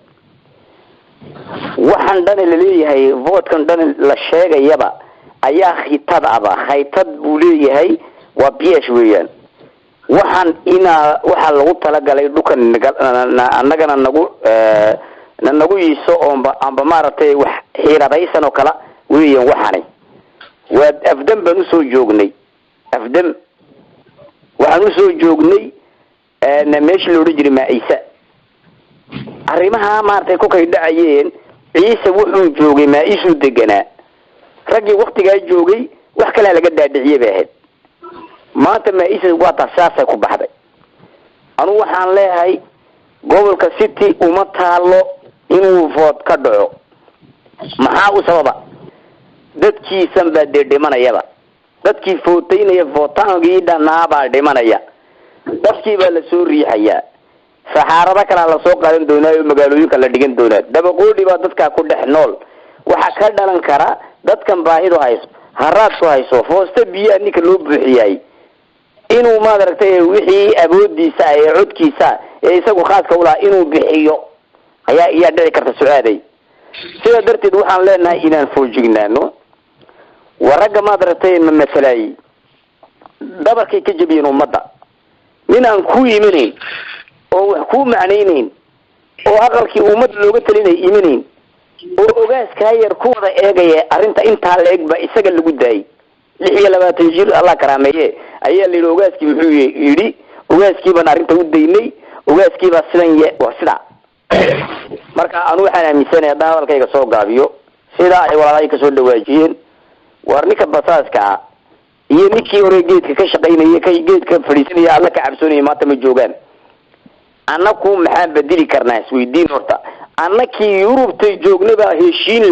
waxaan dhan laleeyahay votkan dhan la sheegayaba ayaa khitad aba khaytad buu leeyahay waa bs weeyaan waxaan waxaa lagu talagalay dhulkan annagana nagu yiiso amba maaragtay wax xiiradaysan oo kala weeyaan waxani waa afdam baan usoo joognay afdam waxaan usoo joognay meeshii la odhan jiray maaisa arrimaha maaragtay kolkay dhacayeen ciise wuxuu joogay maaisuu deganaa raggii waktigaa joogay wax kalea laga daadhiciyay bay ahayd maanta maaisa waa taas saasay ku baxday anugu waxaan leeyahay gobolka city uma taalo inuu vood ka dhaco maxaa u sababa dadkiisan baa dee dhimanayaba dadkii footaynaya vootaankii dhanaabaa dhimanaya dadkii baa lasoo riixayaa saxaarada kalea lasoo qaadan doonaa oo magaalooyinka la dhigan doonaa dabaqoodhi baa dadkaa ku dhex nool waxaa ka dhalan kara dadkan baahidu hayso haraadku hayso foosta biyaa ninka loo buuxiyay inuu maaragtay wixii awoodiisa ee codkiisa ee isagu khaaska u lahaa inuu bixiyo ayaa dhici karta su'aaday sida darteed waxaan leenahay inaan foojignaano waraga maadratay masalay dabarkay ka jabiyeen ummadda min aan ku iimaneyn oo wax ku macnaynayn oo aqalkii ummad looga talinay iimaneyn oo ogaaska yar ku wada eegaya arinta inta la eegba isaga lagu daayay 26 jir Allah karaameeye ayaa la ogaaskii wuxuu yiri ogaaskii baan arinta u daynay ogaaskii baa sidan waa sida marka anu waxaan aaminsanahay hadalkayga soo gaabiyo sida ay walaalay ka soo dhawaajiyeen warnika basaaska iyo ninkii hore geedka ka shaqeynayay ka geedka fadhiisanaya alla ka cabsoonaya maanta ma joogaan annaku maxaa bedeli karnaa isweydiin horta annakii Yurubta joognaba heshiin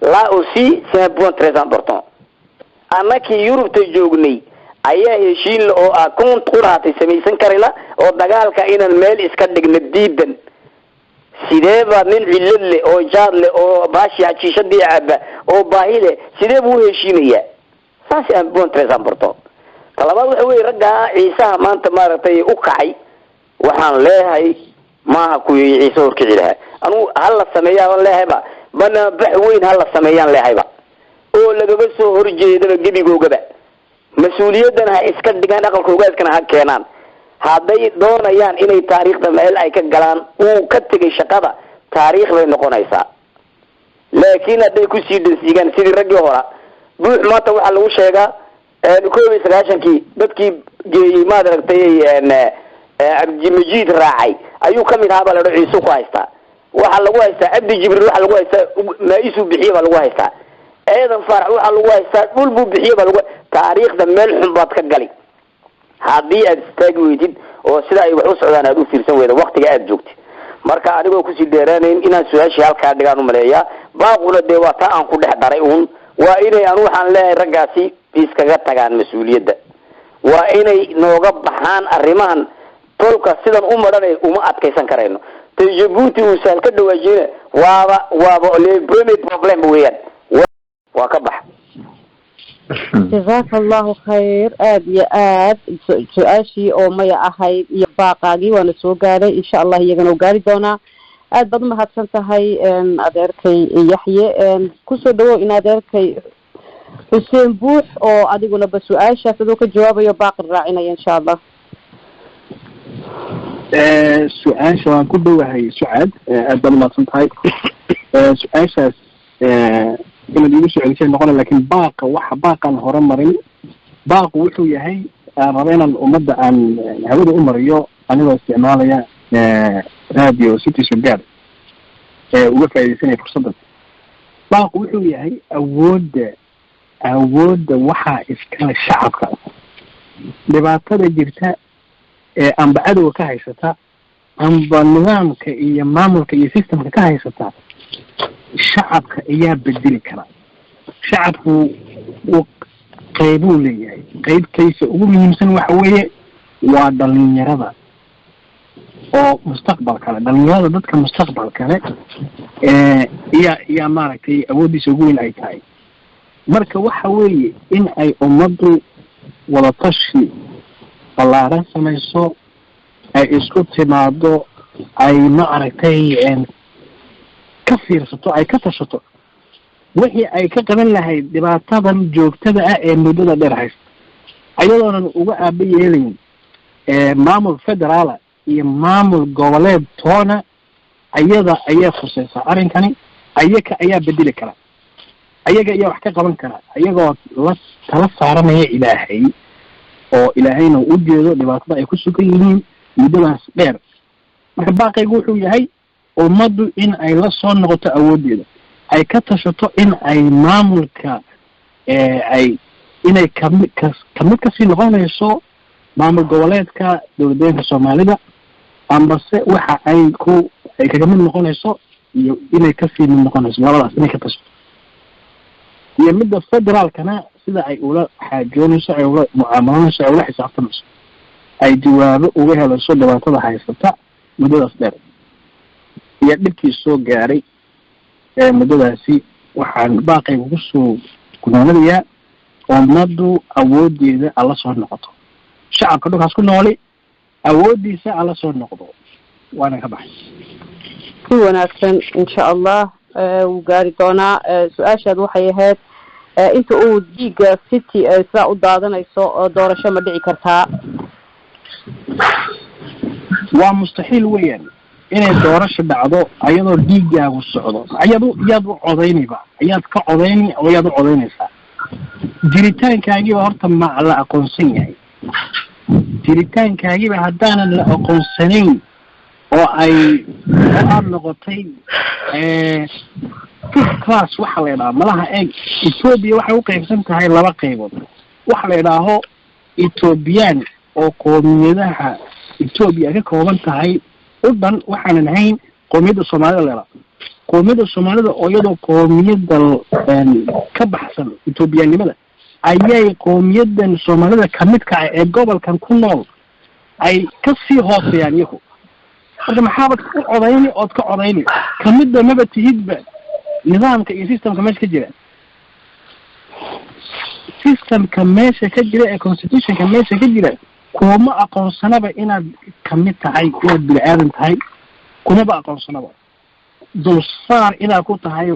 la aussi c'est un point très important annakii Yurubta joognay ayaa heshiin oo kontraat samaysan karila oo dagaalka inaan meel iska dhigna diidan sideeba nin cilad oo jaad leh oo baashi hajishadii aaba oo baahile sideebu heshiinaya saas aan point très important talabaad waxa weey ragaa ciisaha maanta maartay u kacay waxaan leeyahay maaha ku ciise horkii lahaa anu hal la sameeyaan leehayba bana baxweyn hal la sameeyaan leehayba oo laga soo horjeedana gebigoogaba mas'uuliyadan ha iska dhigaan aqalkoogaadkana ha keenaan haday doonayaan inay taariikhda meel ay ka galaan oo ka tagay shaqada taariikh bay noqonaysaa laakiin haday ku sii dhansiigaan sidii ragii hore buux maanta waxa lagu sheegaa 19 dadkii geeyay maadaragtay Abdi Majid raacay ayuu kamid ahaa baa ciise ku haysta waxa lagu haystaa Abdi Jibril waxa lagu haystaa maa'isu bixiye baa lagu haystaa eedan farac waxa lagu haystaa dhul buu bixiye baa lagu taariikhda meel xun baad ka gali hadii aad istaagi weydid oo sida ay wax u socdaan aad u fiirsan weydo waqtiga aad joogtid marka anigoo ku sii dheeraanayn inaan su'aashi halka dhigaan u maleeyaa baaquna de waa taa aan ku dhex daray waa inay anu waxaan leeyahay ragaasi iskaga tagaan mas'uuliyadda waa inay nooga baxaan arrimahan tolka sidan u maranay uma adkaysan kareyno Djibouti uu saan ka dhawaajina waaba le premier problem weeyaan waa ka bax جزاك الله خير aad su'aashi oo ma ahayd iyo baaqaagi waana soo gaaray insha Allah iyagana u gaari doona aad baad mahadsan tahay adeerkay Yaxye ku soo dhawo in adeerkay Hussein Buux oo adiguna ba su'aashaas adoo ka jawaabayo baaqi raacinaya insha Allah su-aasha waan ku dhowahay Sucaad aad baad mahadsan tahay su-aashaas inaad igu soo celisay noqon laakiin baaqa waxa baaqan hore marin baaqu wuxuu yahay raba inaan ummadda aan hawada u mariyo anigoo isticmaalaya radio Citizen Gaar uga faa'iideysanaya fursadda baaqu wuxuu yahay awoodda waxa iskala shacabka dhibaatada jirta amba cadowga ka haysata amba nidaamka iyo maamulka iyo systemka ka haysata shacabka ayaa bedeli kara shacabku uu qaybuu leeyahay qaybtiisa ugu muhiimsan waxa weeye waa dhalinyarada oo mustaqbalka leh dhalinyarada dadka mustaqbalka leh yaa maaragtay awoodiisa ugu weyn ay tahay marka waxa weeye in ay ummaddu wada tashi ballaaran samayso ay isku timaado ay maaragtay ka fiirsato ay ka tashato wixii ay ka qaban lahayd dhibaatadan joogtada ah ee muddada dheer haysta ayadoonan uga aaba yeelayn maamul federaala iyo maamul goboleed toona ayada ayaa khusaysa arrinkani ayaga ayaa bedeli kara ayaga ayaa wax ka qaban kara ayagoo la tala saaranaya ilaahay oo ilaahayna u jeedo dhibaatada ay ku sugan yihiin muddadaas dheer marka baaqaygu wuxuu yahay ummaddu in ay la soo noqoto awooddeeda ay ka tashato in ay maamulka inay kamid kasii noqonayso maamul goboleedka dowladeenka Soomaalida ambase waxa ay kaga mid noqonayso iyo inay kasii mid noqonayso labadaas inay ka tashato iyo midda federaalkana sida ay ula xaajoonayso ay ula mucaamalonayso ay ula xisaabtanayso ay jawaabo uga helayso dhibaatada haysata muddadaas dheer iyo dhibkii soo gaaray muddadaasi waxaan baaqay ugu soo gunaanadayaa ummaddu awooddeeda alla soo noqoto shacabka dhulkaas ku nooli awooddiisa alla soo noqdo waana ka baxay si wanaagsan insha allah wuu gaari doonaa. su-aashaad waxay ahayd inta uu dhiiga city sidaa u daadanayso doorasho ma dhici kartaa? waa mustaxiil weeyaan inay doorasho dhacdo ayadoo dhiigaagu socdo. yaad u codaynayba, ayaad ka codayni oo yaad u codaynaysaa. jiritaankaagiiba horta ma la aqoonsan yahay. jiritaankaagiiba haddaanan la aqoonsanayn oo aad noqotay fifth class waxa la idhaha malaha eeg. ethoobia waxay uqaybsan tahay 2 qaybood. waxa la idhaaho ethoobiyan oo qoomiyadaha ethoobia ka kooban tahay u dhan waxaanan ahayn qoomiyadda soomaalida la idhaha. qoomiyadda soomaalida oo iyadoo qoomiyadda ka baxsan ethoobiyanimada ayay qoomiyadan soomaalida kamidka ah ee gobolkan ku nool ay kasii hooseeyaan iyagu. marka maxaabad u codayni ood ka codayni kamidda maba tihidba nidaamka iyo systemka meesha ka jira. systemka meesha ka jira ee constitutionka meesha ka jira kuma aqoonsanaba inaad kamid tahay, inaad bini-aadan tahay, kumaba aqoonsanaba. dulsaar inaad ku tahay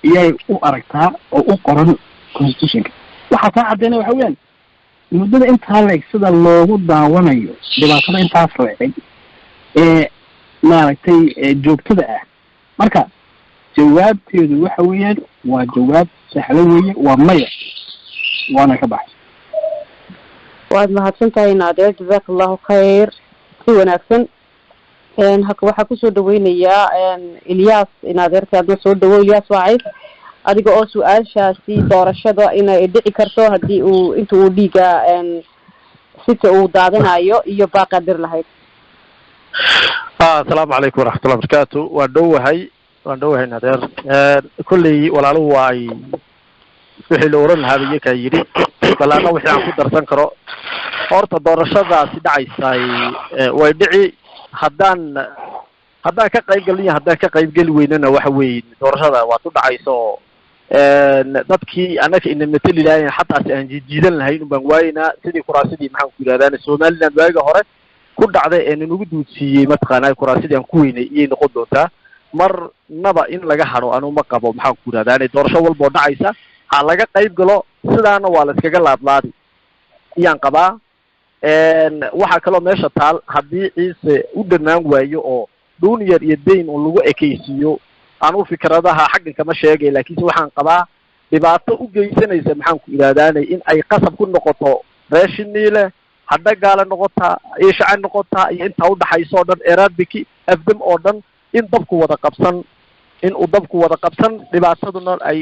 iyay u aragtaa oo u qoran constitutionka. waxaa taa caddeynaya waxa weyaan muddada intaa leeg sida loogu daawanayo dhibaatada intaas leegay ee maaragtay joogtada ah. marka jawaabteedu waxa weeyaan waa jawaab sahlan weeye, waa maya, waana ka baxay. waad mahadsan tahay naadeer, jazaaka allahu khayr. si wanaagsan. waxaa kusoo dhaweynayaa ilyas naadeerka, adna soo dhawo. ilyas wacays, adiga oo su-aashaasi doorashada inay dhici karto hadii inta uu dhiiga sita uu daadanayo iyo baaqadir lahayd. asalaamu calaykum waraxmatullahi wabarakaatu. waan dhowahay naadeer. kolley walaaluhu waa ay wixii la oran lahaa iyakaa yidhi, balaana wixii aan ku darsan karo. horta doorashadaasi dhacaysay way dhici haddaan ka qaybgelin, haddaan ka qaybgeli weynana waxa weeye doorashada waad u dhacaysa oo dadkii annaga ina mateli lahayn xataasi aan jiidan lahayn un baan waayeynaa. sidii kuraasidii maxaan ku yidhahdaan somaliland waaga hore ku dhacday ee ninagu duudsiiyey mataqaanaa kuraasidii aan ku weynay iyay noqon doontaa. marnaba in laga hadho anu ma qabo. maxaan ku yidhahdaa doorasho walboo dhacaysa ha laga qayb galo, sidaana waa la iskaga laadlaadi iyaan qabaa. waxaa kaloo meesha taal haddii ciise u dhanaan waayo oo duuniyar iyo dayn un lagu ekaysiiyo, anu fikradaha xaggan kama sheegay, laakiinse waxaan qabaa dhibaato u geysanaysa maxaan ku yidhahdaanay in ay qasab ku noqoto reeshiniile, hadhagaala noqotaa, ishaca noqotaa, iyo intaa udhaxayso o dhan eraabiki afdam oo dhan in dabku wada qabsan, dhibaataduna ay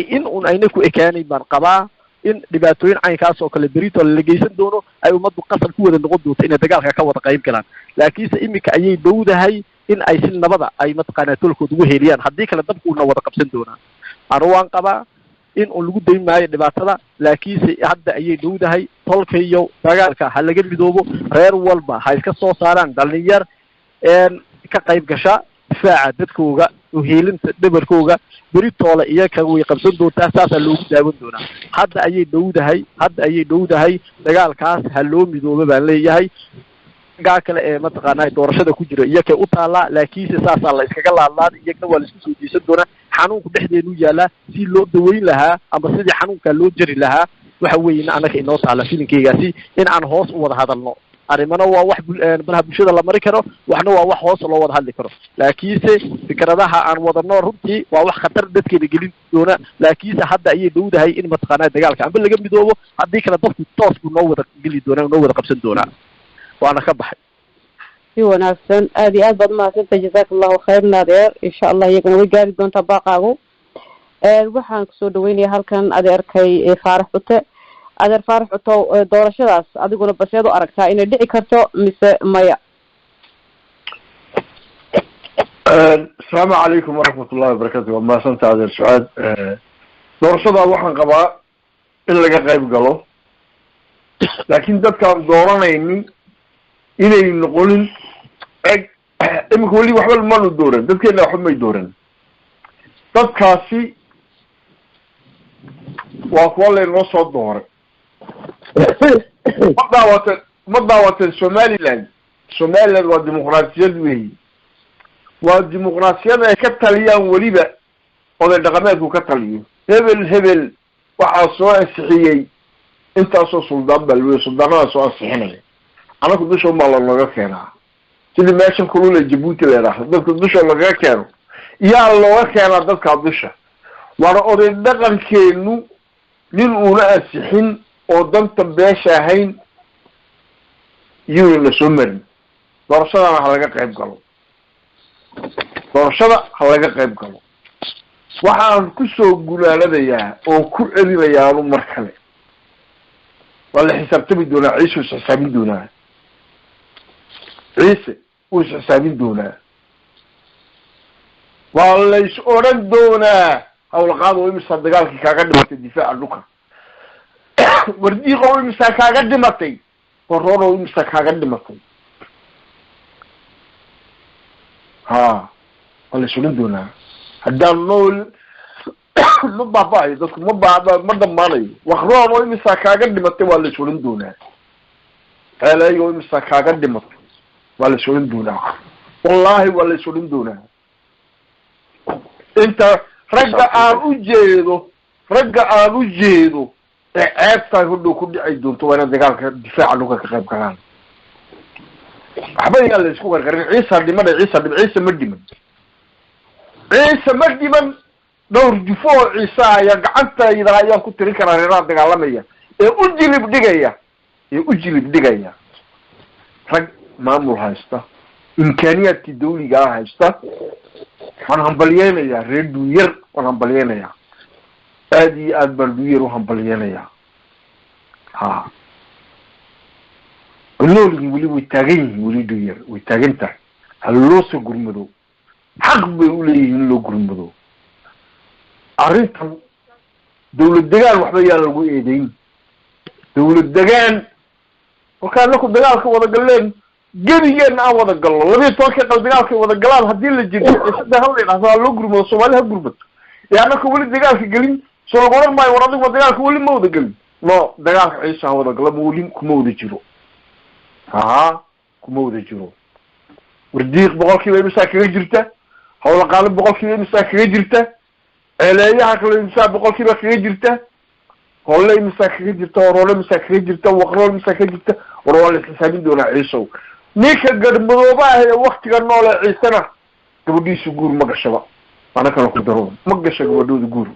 in un ayna ku ekaanayn baan qabaa. in dhibaatooyin caynkaas oo kale berito la geysan doono ay ummaddu qasab ku wada noqon doonto inay dagaalka ka wada qayb galaan. laakiinse iminka ayay dhowdahay in ay si nabada ay mataqaanaa tolkood ugu heliyaan, haddii kale dabkuuna wada qabsan doonaa. anu waan qabaa in un lagu dayn maayo dhibaatada, laakiinse hadda ayay dhowdahay. tolka iyo dagaalka ha laga midoobo, reer walba ha iska soo saaraan dhalinyar ka qayb gasha difaaca dadkooga, uheelinta dhabarkooga. beritoola iyaka way qabsan doontaa, saasaa loogu daawan doonaa. hadda ayay dhowdahay dagaalkaas ha loo midooba baan leeyahay. gaa kale ee mataqaanaa doorashada ku jira iyakay u taallaa, laakiinse saasaa la iskaga laadlaan, iyagna waa la isku soo diisan doonaa. xanuunku dhexdeenu yaalaa, si loo daweyn lahaa ama sidii xanuunkaa loo jari lahaa waxa weeyena annaga inoo taalla filinkeygaasi in aan hoos u wada hadalno. arrimana waa wax malaha bulshada la mari karo, waxna waa wax hoos loo wada hadli karo. laakiinse fikradaha aan wadano runtii waa wax khatar dadkeena gelin doona. laakiinse hadda ayay dhowdahay in mataqaanaa dagaalka amba laga midoobo, haddii kale dadku toosku noo wada geli doonaa, noo wada qabsan doonaa. waana ka baxay. si wanaagsan, aad iyo aad baad mahadsantahay, jazaaka allahu khayr naadeer. insha allah iyagana way gaari doontaa baaqaagu. waxaan kusoo dhaweynaya halkan adeerkay faarax cute. adeer faarax cutow, doorashadaas adiguna baseed u aragtaa inay dhici karto mise maya? asalaamu calaykum waraxmatullahi wabarakatu. waa mahadsantaha adeer sucaad. doorashadaa waxaan qabaa in laga qayb galo, laakiin dadkaan dooranaynin inay noqonin imika weli waxba manu dooran, dadkeena waxba may dooran. dadkaasi waa kuwa laynoo soo dooray. ma daawateen somaliland waa dimuqraatiyad weyi. waa dimuqraasiyada ay ka taliyaan weliba oday dhaqameedku ka taliyo hebel waxaa soo ansixiyey intaasoo suldaan baa lawey suldaanada soo ansixinaya anaku dusha unbaa looga keenaa sidii meeshan kulule jabuuti la yidhaahdo dadka dusha lagaga keeno yaa looga keenaa dadkaa dusha waana oday dhaqankeenu nin uuna ansixin oo danta beesha ahayn iyuuna soo marin doorashadana ha laga qayb galo waxaan kusoo gulaanadayaa oo ku celinayaa anu mar kale waa la xisaabtami doonaa ciise isxisaabin doonaa ciise wuu isxisaabin doonaa waa lays odhan doonaa hawlaqaad oo imisaa dagaalkii kaaga dhimatay difaaca dhulka wardiiq oo imisaa kaaga dhimatay horoon oo imisaa kaaga dhimatay waa lays odhan doonaa haddaan nool ma baaba'ayo dadku ma dhamaanayo wakroon oo imisaa kaaga dhimatay waa lays odhan doonaa ceeleey oo imisaa kaaga dhimatay waa lays odhan doonaa wallaahi waa lays odhan doonaa inta ragga aan u jeedo ee ceebtaa hodhow ku dhici doonto waa ina dagaalka difaaca dhulka ka qayb galaan waxba yaa la isku qarqarin ciisa dhimana ciise ma dhiman dhowr jufo oo ciise ayaa gacantayda ayaan ku tirin karaa reeraha dagaalamaya ee u jilib dhigaya rag maamul haysta imkaaniyaadkii dawliga ah haysta waan hambalyeynayaa reer duunyar waan hambalyeynayaa aad iyo aad baan duunyar uhambalyeynayaa noolyihin weli way taagan yihiin weli duunyar way taagan tahay ha loosoo gurmado xaq bay uleeyihiin in loo gurmado arrintan dawlad degaan waxba yaan lagu eedeyn dawlad degaan kolkaa naku dagaalka wada galeen gebigeena aan wada galno 12 qal dagaalkay wada galaan haddii la jiro saddex hal dhinac waa loo gurmado Soomaali ha gurmato yaana ka wali dagaalka galin soo lagu oran maayo war adigu dagaalka wali ma wada galin no dagaalka ciise ha wada galo wali kuma wada jiro kuma wada jiro wardiiq boqolkiiba imisa kaga jirta hawla qaalib boqolkiiba imisa kaga jirta ceeleeyaha kale imisa boqolkiiba kaga jirta hawla imisa kaga jirta hawla imisa kaga jirta waqro imisa kaga jirta warwala xisaabin doona ciisow ninka garmadooba ah ee waqtiga noole ciisana gabadhiisu guur ma gashaba ana kala ku daro ma gasho gabadhooda guur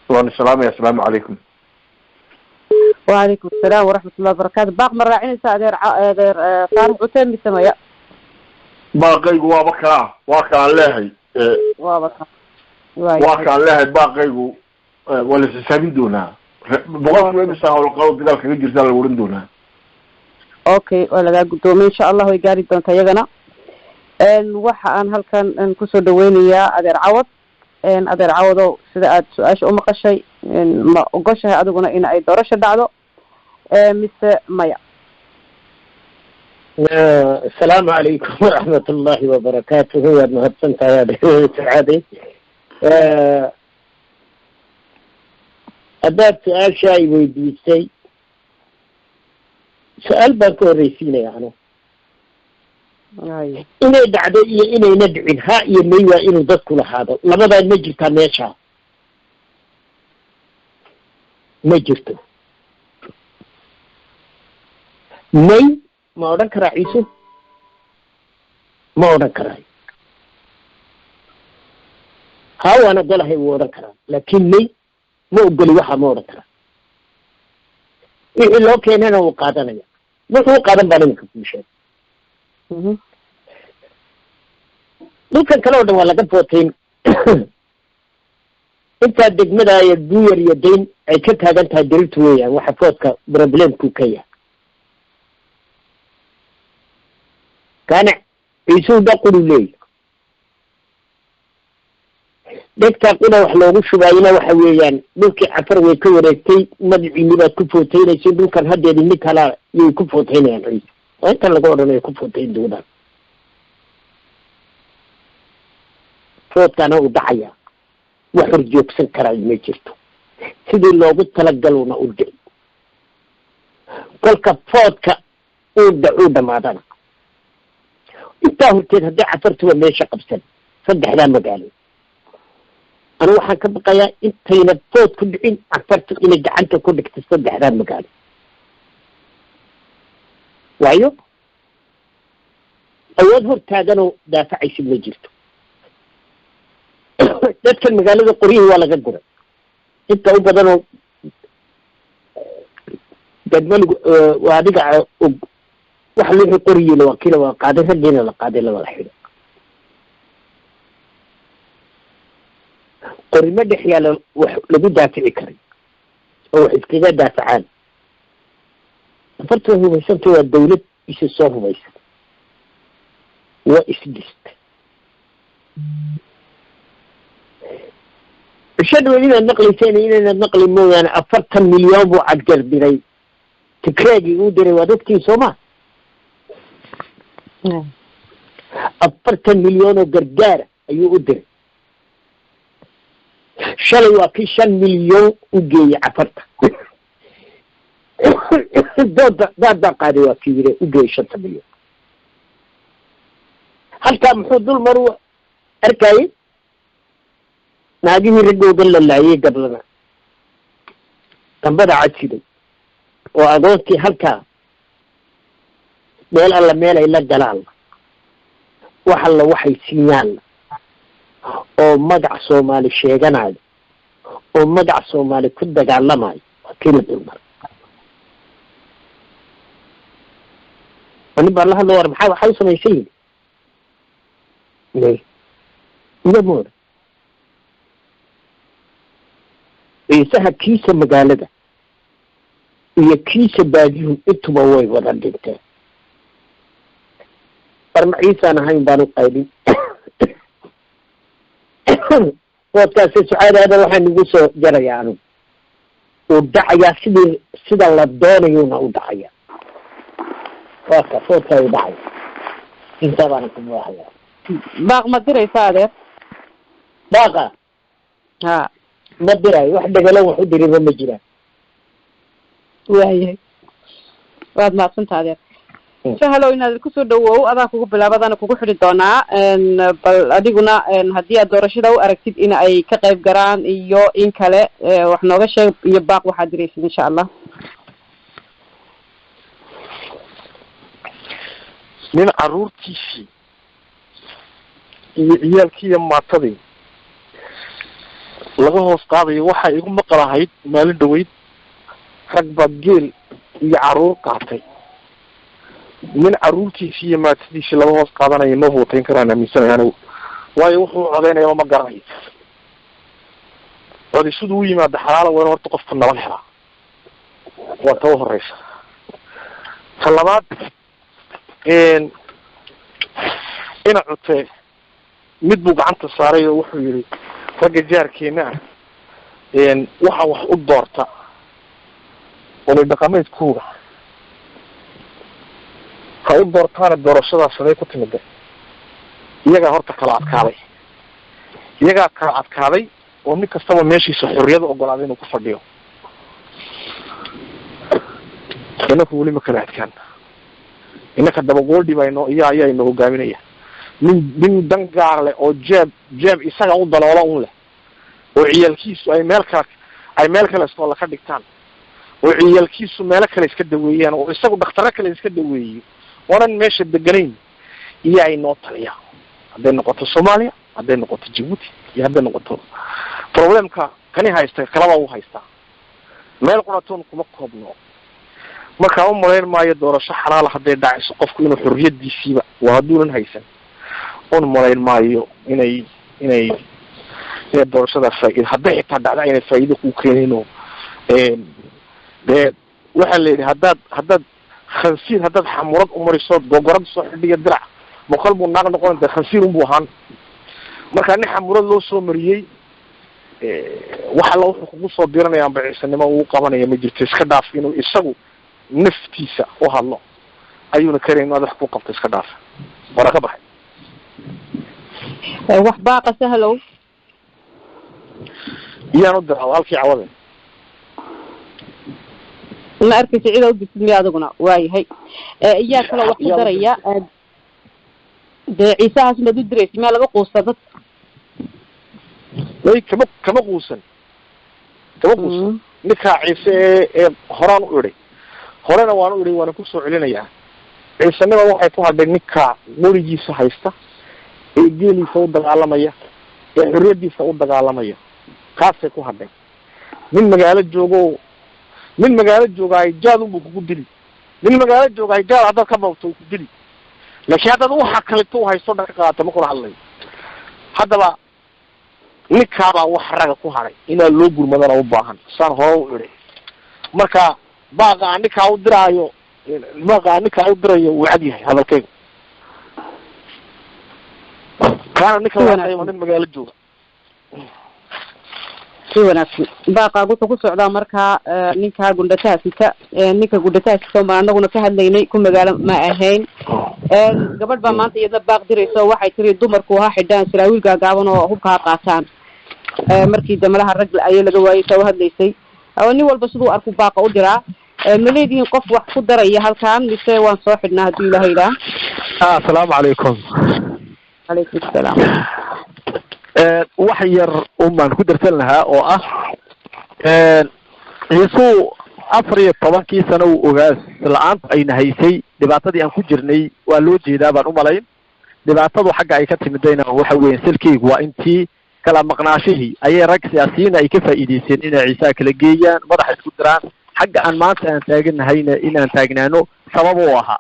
والسلام السلام عليكم. وعليكم السلام ورحمة الله وبركاته. باق مرة عين سادر فارح عتيم بسمايا. باقي وابكرا واقع الله. واقع الله باقي ولا سامين دونا. بقول وين ساعة القاضي قال كذي جرسال الورن دونا. أوكي ولا ذا قدوم إن شاء الله ويجاري دون تيجنا. الوحى أن هل كان كسر دوينيا أدر عوض. أدر عوضه سدأت سؤال أمك الشيء ما أقولشه أدونا إن أي درجة دعوة مثل مايا. السلام عليكم ورحمة الله وبركاته. يا مهندسين هذا سعادة. أدات سؤال شيء ويديسي سؤال بكون رئيسينا يعني. إني دعدي إني ندعي ها يميوا إنه ذكر هذا لما بعد نجرت ماشى نجرته مي ما أورن كرايسو ما أورن كراي ها أنا قال هي أورن كرا لكن مي ما أقول واحد ما أورن كرا إيه لو كان أنا وقادنا يا ما هو قادم بالك مشان dhulkan kale oo dhan waa laga bootayn intaa degmada iyo duuyar iyo dayn ay ka taagan tahay dirirtu weeyaan waxa foodka problemku ka yahay kana isuu dhaqulu leey dadka qina wax loogu shubaayna waxa weeyaan dhulkii afar way ka wareegtay madciini baad ku footaynaysa dhulkan hadeed mid kala ay ku footaynayaan inta lagu oranayo ku footayn doonaan foodkana u dhacaya wax horjoogsan karaa ma jirto sidii loogu talagalona u dhici kolka foodka uu dhacu dhamaadana intaa horteed haddii cafartuba meesha qabsan saddexdaa magaalo anu waxaan ka baqayaa intayna food ku dhicin cafartu inay gacanta ku dhigto saddexdaa magaalo waayo awood hortaaganoo daafacaysid ma jirto dadkan magaalada qoryihii waa laga guray inta u badanoo dadmaligu waa adiga og wax lixi qoriyiina waa kiila waa qaaday raggiina la qaaday la wada xidho qorimo dhex yaala wax lagu daafici karay oo wax iskaga daafacaan afarta hubaysanta waa dawlad isa soo hubaysan waa isdhista cishadwa inaad naqliseen inaynad naqli mooyaane 40 milyan buu cadgar diray tikraagii uu diray waa dadkii sooma 40 milyan oo gargaar ayuu u diray shalay waa kii 5 milyan u geeyay cafarta dada qaaday waa kii yiri u geeyay 5 milyan halkaa muxuu dul maru arkayay naagihii raggooda la laayay gablana dambada cadsiday oo agoontii halkaa meel alla meel ay la galaan wax alla waxay siiyaan oo magac Soomaali sheeganayo oo magac Soomaali ku dagaalamayo waa kii dulmar ani baa la hadlo war maxay waxa samaysay ina isaha kiisa magaalada iyo kiisa baadiyuhu intuba way wada dhinteen barmaciisaan ahayn baan u qaydin wadkaasi sucaadaada waxaa nagu soo jarayaa anigu uu dhacayaa sida la doonayuuna u dhacaya waa ka foodkaa u dhacaya intaa baana ku muahayaa baaq ma diraysa adeer baaqa ha ma dirayo wax dhagalan wax u diriba ma jiraan waayahay waad mahadsantaa adeer sahalow inaad kusoo dhawow adaa kugu bilaabadana kugu xidhi doonaa bal adiguna haddii aad doorashada u aragtid in ay ka qayb garaan iyo in kale wax nooga sheeg iyo baaq waxaad diraysid insha allah nin caruurtiisii iyo ciyaalkii iyo maatadii laga hoos qaadayo waxay igu maqlahayd maalin dhaweyd rag baa geel iyo caruur qaatay nin caruurtiisii iyo maatadiisii laga hoos qaadanayo ma votayn karaan aaminsanaya anigu waayo wuxuu codeynaya ma garanayo codishadu u yimaada xalaala waa in horta qofka nabad helaa waa ta u horeysa ta labaad ina cutee mid buu gacanta saaray oo wuxuu yidhi ragga jaarkeena ah waxa wax u doorta oo dhaqameedkooda ha u doortaana doorashadaas saday ku timida iyagaa horta kala adkaaday oo mid kastaba meeshiisa xorriyada ogolaaday inuu ku fadhiyo inaku weli ma kala adkaan inaka dabagool dhibayno ayaa ina hogaaminaya nin dan gaar leh oo jeeb isaga u daloola un leh oo ciyaalkiisu ay meel kale iskoola ka dhigtaan oo ciyaalkiisu meelo kale iska daweeyaan oo isagu dhaktaro kale iska daweeyo oonan meesha deganayn iyo ay noo taliya hadday noqoto Soomaaliya hadday noqoto Djibouti iyo hadday noqoto problemka kani haysta kalaba uu haystaa meel quratoon kuma koobno marka u maleyn maayo doorasho xalaal hadday dhacayso qofku inuu xorriyadiisiiba waa haduunan haysan un maleyn maayo inay doorashada faa'iido hadday xitaa dhacda inay faa'iido ku keenino de waxa la yidhi haddaad khansiir haddaad xamurad u mariso gogorad soo xidhiya dirac boqol buu naaq noqon de khansiir unbuu ahaan marka nin xamurad loo soo mariyey waxa la wuxuu kugu soo diranaya amba ciisanimo uu qabanaya ma jirto iska dhaaf inuu isagu naftiisa u hadlo ayuuna karayn madax ku qabto iska dhaaf wara ka baxay wax baaqa sahalow iyaan u diraa halkii cawada ma arkaysa cid u dirtid miya adiguna waayahay iyaa kaloo wax ku daraya dee ciisahaas mad u diraysa meel laga quusta dad way kama quusan ninkaa ciise ee horaan u idhay horena waan u idhay waana kusoo celinayaa ciisanima waxay ku hadhay ninka weligiisa haysta ee geeliisa u dagaalamaya ee xorriyadiisa u dagaalamaya kaasay ku hadhay nin magaalo joogaay jaad unbuu kugu dili nin magaalo joogaay jaad haddaad ka babto ku dili laakiin haddaad waxa kaleto haysto dhan ka qaata ma kula hadlayo haddaba ninkaabaa wax raga ku hadhay inaa loo gurmadana u baahan saan hore u idhay marka baaqa aan ninkaa u diraayo wuu cad yahay hadalkayga kaana ninka waa nin magaalo jooga si wanaagsan baaqaagu wuxuu ku socdaa markaa ninka gundhataha sita ninka gundhataha sita ma anaguna ka hadlaynay ku magaalo ma ahayn gabadh baa maanta iyadna baaq diraysa oo waxay tiri dumarku ha xidhaan saraawiil gaagaaban oo hubka ha qaataan markii damalaha rag ayay laga waayay saa u hadlaysay nin walba siduu arku baaqa u diraa ma leedihiin qof wax ku daraya halkan mise waan soo xidhnaa haddii ilahay idhaa assalaamu calaykum calaykum assalaam wax yar umaan ku darsan lahaa oo ah ciisuu 14 sano uu ogaas la-aanta ayna haysay dhibaatadii aan ku jirnay waa loo jeedaa baan u malayn dhibaatadu xagga ay ka timidayna waxa weeyaan salkeygu waa intii kala maqnaashihii ayay rag siyaasiyiina ay ka faa'iidaysteen inay ciisaa kala geeyaan madaxa isku diraan xagga aan maanta aan taaganahayna inaan taagnaano sabab u ahaa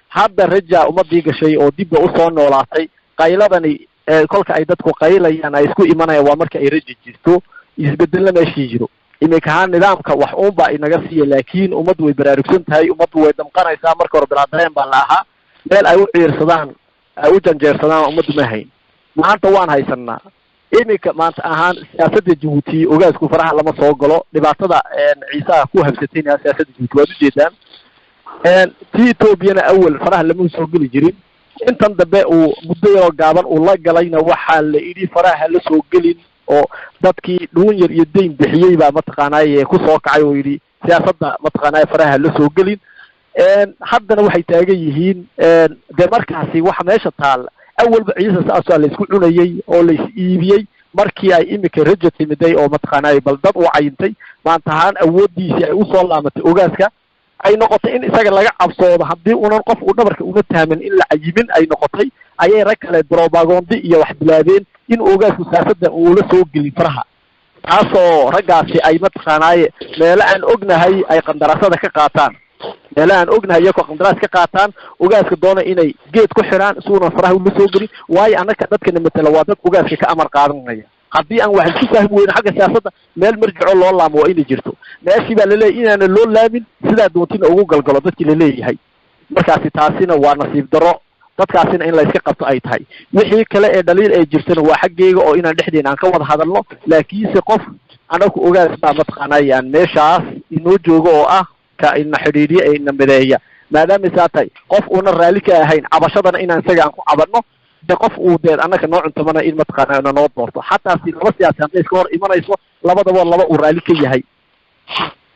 hadda raja ummadii gashay oo dibba usoo noolaatay qayladani kolka ay dadku qaylayaan ay isku imanayaan waa marka ay raja jirto isbedelna meeshii jiro iminka ahaan nidaamka wax uunbaa inaga siiya laakiin ummaddu way baraarugsan tahay ummaddu way damqanaysaa marka hore bilaadeen baan la ahaa meel ay u ciirsadaan ay u janjeersadaan ummaddu ma hayn maanta waan haysanaa iminka maanta ahaan siyaasadda Djibouti ogaasku faraha lama soo galo dhibaatada ciisaha ku habsatayna siyaasadda Djibouti waa ujeedaan Ethiopia awal faraha lama soo gali jirin intan dambe uu muddo yar gaaban uu la galayna waxa la idhi faraha la soo galin oo dadkii dhuun yar iyo deyn bixiyay baa mataqaanay ku soo kacay oo yiri siyaasadda mataqaanay faraha la soo galin haddana waxay taagan yihiin de markaasi waxa meesha taal awalba ciisa saasoo la isku cunayay oo la iibiyay markii ay imika raja timiday oo mataqaanay bal dad u cayintay maanta ahaan awoodiisii ay u soo laamatay ogaaska ay noqotay in isaga laga cabsoodo haddii unan qof uu dhabarka una taamin in la cayimin ay noqotay ayay rag kale drobagondi iyo wax bilaabeen in ogaasku siyaasadda uu la soo gelin faraha taasoo raggaasi ay mataqaanay meelo aan ognahay ay qandarasada ka qaataan meelo aan ognahay iyagoo qandaraas ka qaataan ogaaska doona inay geed ku xiraan suuna faraha ula soo gelin waayo annaka dadkana matala waa dad ogaaska ka amar qaadanaya haddii aan wax ku fahmi weyno xagga siyaasadda meel marjico loo laamo waa inay jirto meeshii baa laleeyahay inaana loo laamin sidaa doontina ugu galgalo dadkii laleeyahay markaasi taasina waa nasiib darro dadkaasina in layska qabto ay tahay wixii kale ee dhaliil ay jirtana waa xaggeyga oo inaan dhexdeena aan ka wada hadalno laakiinse qof anagu ogaas baa mataqaanayaan meeshaas inoo joogo oo ah ka ina xidhiidhiya ee ina mideeya maadaama saa tahay qof uuna raalli ka ahayn cabashadana inaan isaga aan ku cabanno de qof uu deed annaka noo cuntamana in mataqaana ina noo doorto xataa si laba siyaasi hadday iska hor imanayso labadaba laba uu raalli ka yahay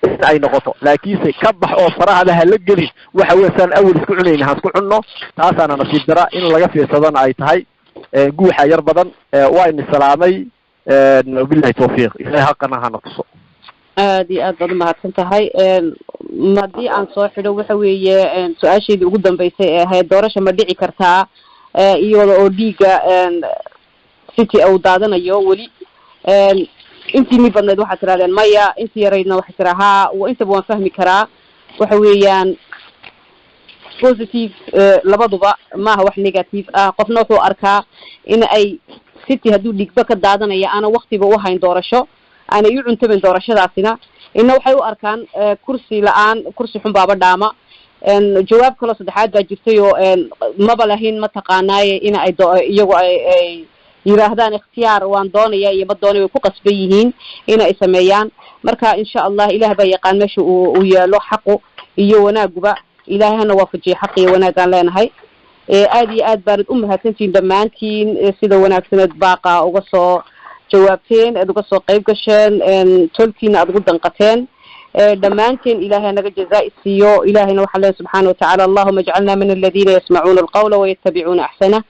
in ay noqoto laakiinse ka bax oo farahada ha la gelin waxa weeye saan awal isku cunayna ha isku cunno taasaana nasiib dara in laga fiirsadana ay tahay guuxa yar badan waa in salaamay billahi tawfiiq ilaahay haqana hana tuso aad iyo aad baad umahadsan tahay haddii aan soo xidho waxa weeye su-aasheedii ugu dambeysay ee ahayd doorasha ma dhici kartaa iyada oo dhiiga city uu daadanayo weli intii mi badneed waxaad tirahdeen maya intii yaraydna waxay tiraa haa intaba waan fahmi karaa waxa weeyaan positive labaduba maaha wax negative ah qofna wuxuu arkaa in ay city hadduu dhiigba ka daadanaya aanan waktiba u hayn doorasho aanay u cuntamin doorashadaasina ina waxay u arkaan kursi la-aan kursi xun baaba dhaama jawaab kaloo saddexaad baa jirtay oo maba lahin mataqaanaaye in ay iyagu ay yiraahdaan ikhtiyaar waan doonaya iyo ma doonay way ku qasban yihiin in ay sameeyaan marka insha allah ilaah baa yaqaan meesha uu yeelo xaqu iyo wanaaguba ilaahay hana waafajiyo xaq iyo wanaagaan leenahay aad iyo aad baanad u mahadsantihiin dhammaantiin sida wanaagsaneed baaqa uga soo jawaabteen aad uga soo qayb gasheen tolkiina aad ugu danqateen dhammaanteen ilaahay naga jazaa siiyo ilaahayna waxaa leeyahay subxaana watacaala allahuma ijcalna min aladiina yasmacuuna alqawla wayattabicuuna axsanah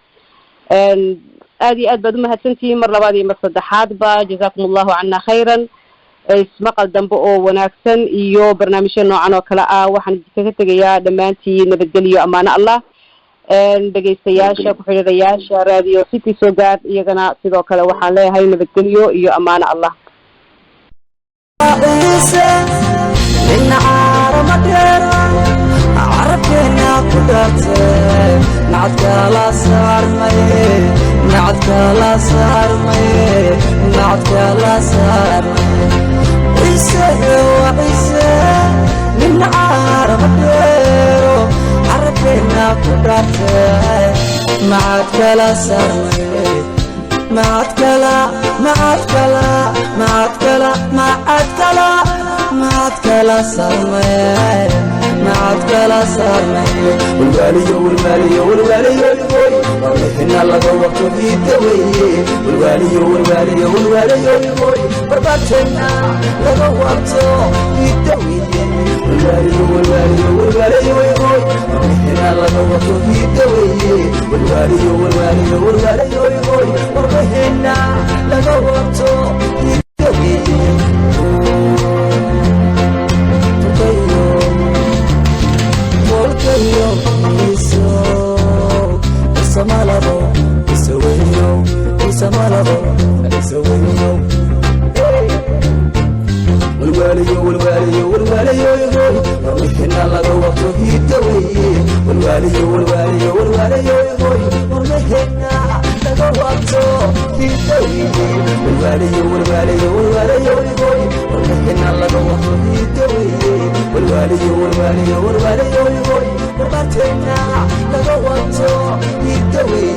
aad iyo aad baad umahadsantihiin mar labaad iyo mar saddexaadba jazaakum allahu cana khayran ismaqal dambe oo wanaagsan iyo barnaamijyo noocan oo kale ah waxaan kaga tegayaa dhammaantiin nabadgelyo amaano allah dhegaystayaasha ku-xidhiidhayaasha radio city soo gaar iyagana sidoo kale waxaan leeyahay nabadgelyo iyo amaano allah عرفنا قدرت نعدك لا صار مي نعدك لا صار مي نعدك لا صار مي عيسى وعيسى من عارف غيره عرفنا قدرت معدك لا صار مي معدك لا معدك لا معدك لا معدك لا معدك لا صار مي معدك لا صار مي والوالي والوالي والوالي إحنا لقوا وقت في الدوي والوالي والوالي والوالي بربطنا لقوا وقت في الدوي والوالي والوالي والوالي إحنا لقوا وقت في الدوي والوالي والوالي والوالي بربطنا لقوا وقت في الدوي والوالي والوالي والوالي ورمحنا لقوا وقت في الدوي والوالي والوالي والوالي ورمحنا لقوا وقت في الدوي والوالي والوالي والوالي ورمحنا لقوا وقت في الدوي والوالي والوالي والوالي ورمحنا لقوا وقت في الدوي